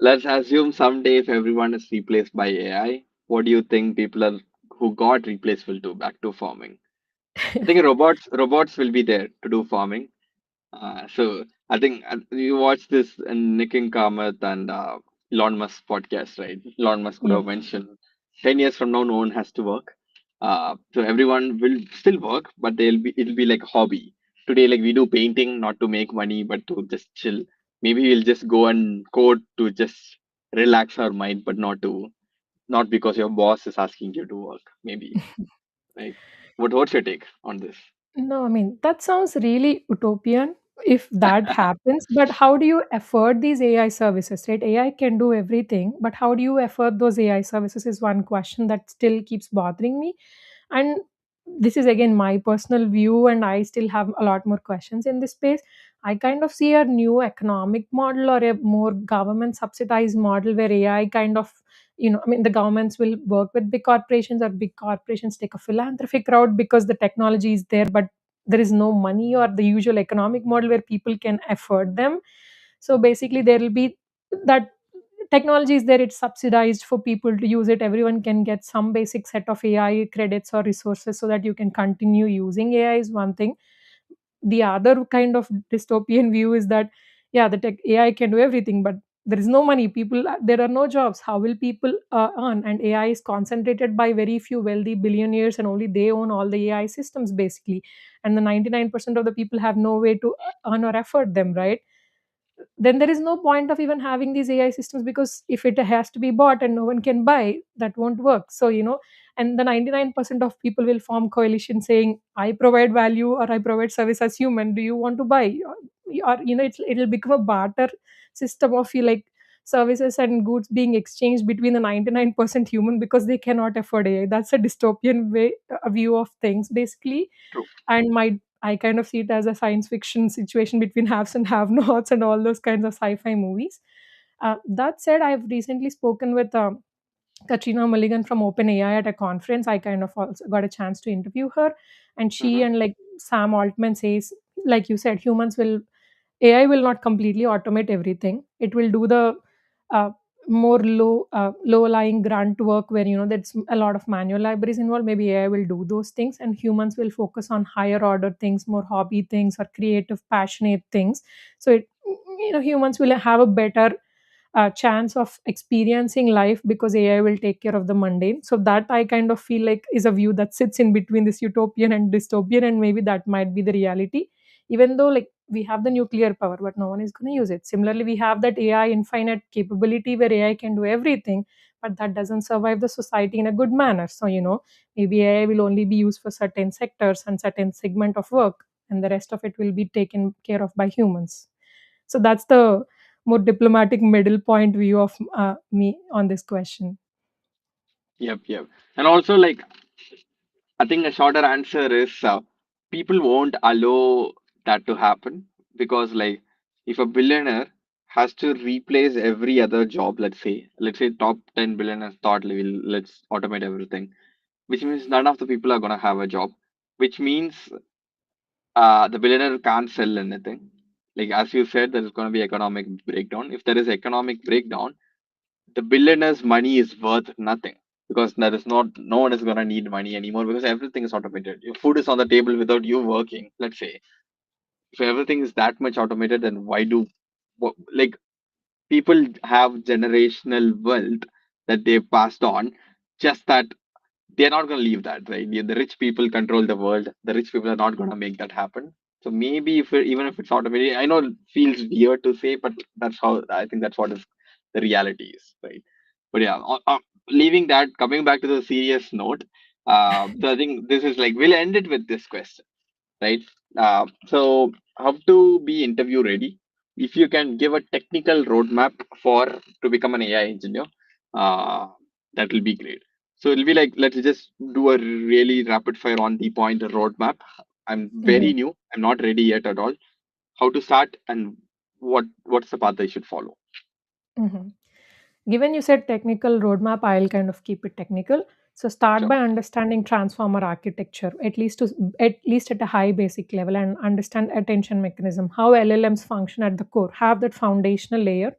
Let's assume someday if everyone is replaced by AI, what do you think people are who got replaced will do back to farming? I think robots will be there to do farming. So I think you watch this Nikin Kamath and Elon Musk podcast, right? Elon Musk would Yeah. have mentioned 10 years from now, no one has to work. So everyone will still work, but it'll be like a hobby. Today, like we do painting not to make money, but to just chill. Maybe we'll just go and code to just relax our mind, but not because your boss is asking you to work. Maybe, right? What's your take on this? No, I mean, that sounds really utopian if that happens. But how do you afford these AI services, right? AI can do everything, but how do you afford those AI services is one question that still keeps bothering me. And this is again my personal view, and I still have a lot more questions in this space. I kind of see a new economic model or a more government subsidized model where AI kind of, I mean, the governments will work with big corporations, or big corporations take a philanthropic route because the technology is there, but there is no money, or the usual economic model where people can afford them. So basically there will be that technology is there, it's subsidized for people to use it, everyone can get some basic set of AI credits or resources so that you can continue using AI is one thing. The other kind of dystopian view is that, yeah, the tech AI can do everything, but there is no money, there are no jobs, how will people earn? And AI is concentrated by very few wealthy billionaires, and only they own all the AI systems basically, and the 99% of the people have no way to earn or afford them, right? Then there is no point of even having these AI systems, because if it has to be bought and no one can buy, that won't work. So, and the 99% of people will form coalition saying, I provide value or I provide service as human. Do you want to buy? It'll become a barter system of like services and goods being exchanged between the 99% human because they cannot afford AI. That's a dystopian way, a view of things, basically. True. And I kind of see it as a science fiction situation between haves and have-nots and all those kinds of sci-fi movies. That said, I've recently spoken with Katrina Mulligan from OpenAI at a conference. I kind of also got a chance to interview her, and she Mm-hmm. and like Sam Altman says, like you said, AI will not completely automate everything. It will do the uh, more low lying grunt work where there's a lot of manual libraries involved. Maybe AI will do those things, and humans will focus on higher order things, more hobby things, or creative, passionate things. So humans will have a better chance of experiencing life because AI will take care of the mundane. So that I kind of feel like is a view that sits in between this utopian and dystopian, and maybe that might be the reality. Even though like we have the nuclear power, but no one is going to use it. Similarly, we have that AI infinite capability where AI can do everything, but that doesn't survive the society in a good manner. So maybe AI will only be used for certain sectors and certain segment of work, and the rest of it will be taken care of by humans. So that's the more diplomatic middle point view of me on this question. Yep, yep. And also, like, I think a shorter answer is people won't allow that to happen because, like, if a billionaire has to replace every other job, let's say top 10 billionaires thought, let's automate everything, which means none of the people are gonna have a job, which means the billionaire can't sell anything. Like as you said, there is gonna be economic breakdown. If there is economic breakdown, the billionaire's money is worth nothing because there is not no one is gonna need money anymore because everything is automated. Your food is on the table without you working. Let's say if everything is that much automated, then like people have generational wealth that they passed on, just that they're not going to leave that, right? The rich people control the world. The rich people are not going to make that happen. So maybe even if it's automated, I know it feels weird to say, but that's how I think that's what is the reality is, right? But yeah, leaving that, coming back to the serious note, so I think this is like we'll end it with this question, right? So how to be interview ready? If you can give a technical roadmap for to become an AI engineer, uh, that will be great. So it'll be like let's just do a really rapid fire on the point roadmap. I'm very Mhm, new. I'm not ready yet at all. How to start and what's the path I should follow? mhm. Given you said technical roadmap, I'll kind of keep it technical. So start Sure. by understanding transformer architecture, at least at a high basic level, and understand attention mechanism, how LLMs function at the core. Have that foundational layer,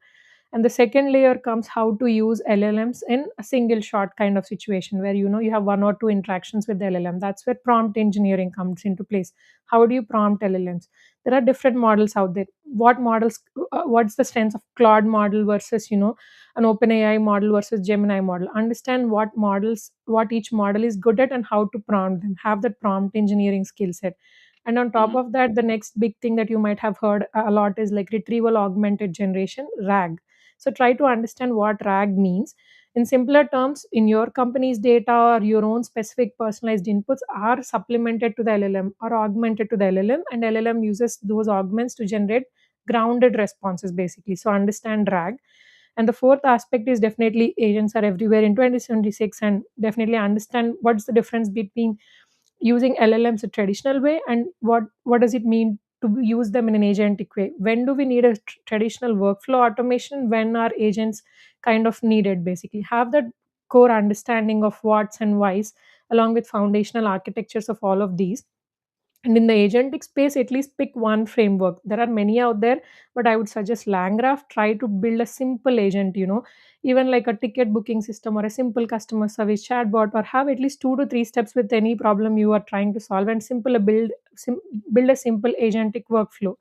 and the second layer comes how to use LLMs in a single shot kind of situation where you have one or two interactions with the LLM. That's where prompt engineering comes into place. How do you prompt LLMs? There are different models out there. What's the strength of Claude model versus an OpenAI model versus Gemini model? Understand what each model is good at and how to prompt them. Have that prompt engineering skill set. And on top Hmm. of that, the next big thing that you might have heard a lot is like retrieval augmented generation, RAG. So try to understand what RAG means. In simpler terms, in your company's data or your own specific personalized inputs are supplemented to the LLM or augmented to the LLM, and LLM uses those augments to generate grounded responses basically. So understand RAG. And the fourth aspect is definitely agents are everywhere in 2026, and definitely understand what's the difference between using LLMs a traditional way and what does it mean to use them in an agentic way. When do we need a traditional workflow automation? When are agents kind of needed? Basically, have that core understanding of what's and whys along with foundational architectures of all of these. And in the agentic space, at least pick one framework. There are many out there, but I would suggest LangGraph. Try to build a simple agent, even like a ticket booking system or a simple customer service chatbot, or have at least 2 to 3 steps with any problem you are trying to solve, and build a simple agentic workflow.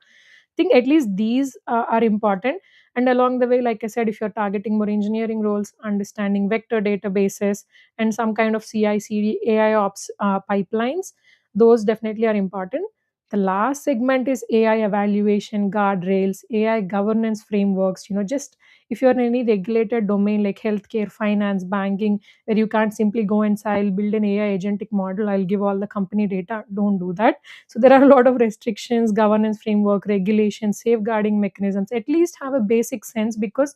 Think at least these are important. And along the way, like I said, if you're targeting more engineering roles, understanding vector databases and some kind of CI/CD AI ops pipelines, those definitely are important. The last segment is AI evaluation, guardrails, AI governance frameworks. Just if you're in any regulated domain like healthcare, finance, banking, where you can't simply go and say, I'll build an AI agentic model, I'll give all the company data. Don't do that. So there are a lot of restrictions, governance framework, regulations, safeguarding mechanisms. At least have a basic sense, because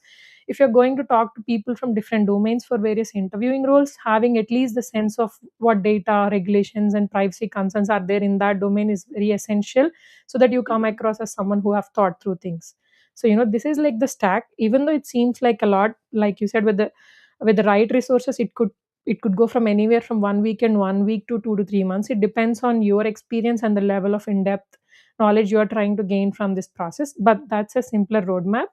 if you're going to talk to people from different domains for various interviewing roles, having at least the sense of what data, regulations, and privacy concerns are there in that domain is very essential, so that you come Hmm. across as someone who have thought through things. So this is like the stack. Even though it seems like a lot, like you said, with the right resources, it could go from anywhere from 1 week and 1 week to 2 to 3 months. It depends on your experience and the level of in-depth knowledge you are trying to gain from this process. But that's a simpler roadmap.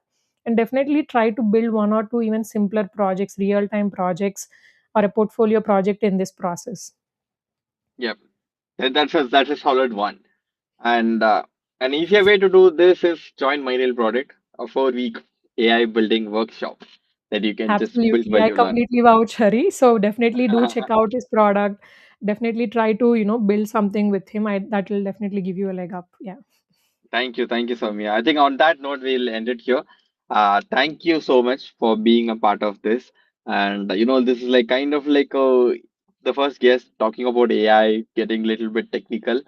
And definitely try to build one or two even simpler projects, real-time projects, or a portfolio project in this process. Yep. That's a solid one. And an easier way to do this is join my real product, a 4 week AI building workshop that you can just build Absolutely. while I you learn. completely vouch, Hari. So definitely do check out his product. Definitely try to, build something with him. That will definitely give you a leg up. Yeah. Thank you, Soumya. I think on that note, we'll end it here. Thank you so much for being a part of this. And this is like kind of like the first guest talking about AI, getting a little bit technical.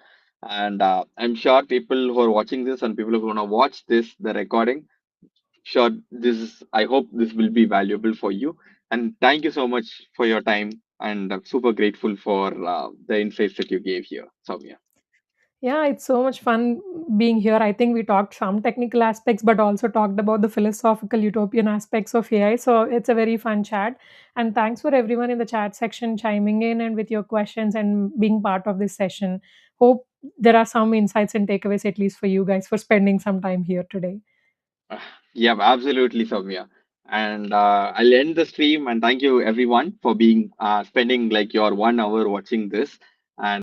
And I'm sure people who are watching this and people who are going to watch this, the recording, sure, I hope this will be valuable for you. And thank you so much for your time. And I'm super grateful for the insights that you gave here, Soumya. Yeah, it's so much fun being here. I think we talked some technical aspects, but also talked about the philosophical utopian aspects of AI. So it's a very fun chat. And thanks for everyone in the chat section chiming in and with your questions and being part of this session. Hope there are some insights and takeaways, at least for you guys, for spending some time here today. Uh, Yeah, absolutely, Soumya. And I'll end the stream and thank you everyone for being spending like your 1 hour watching this. And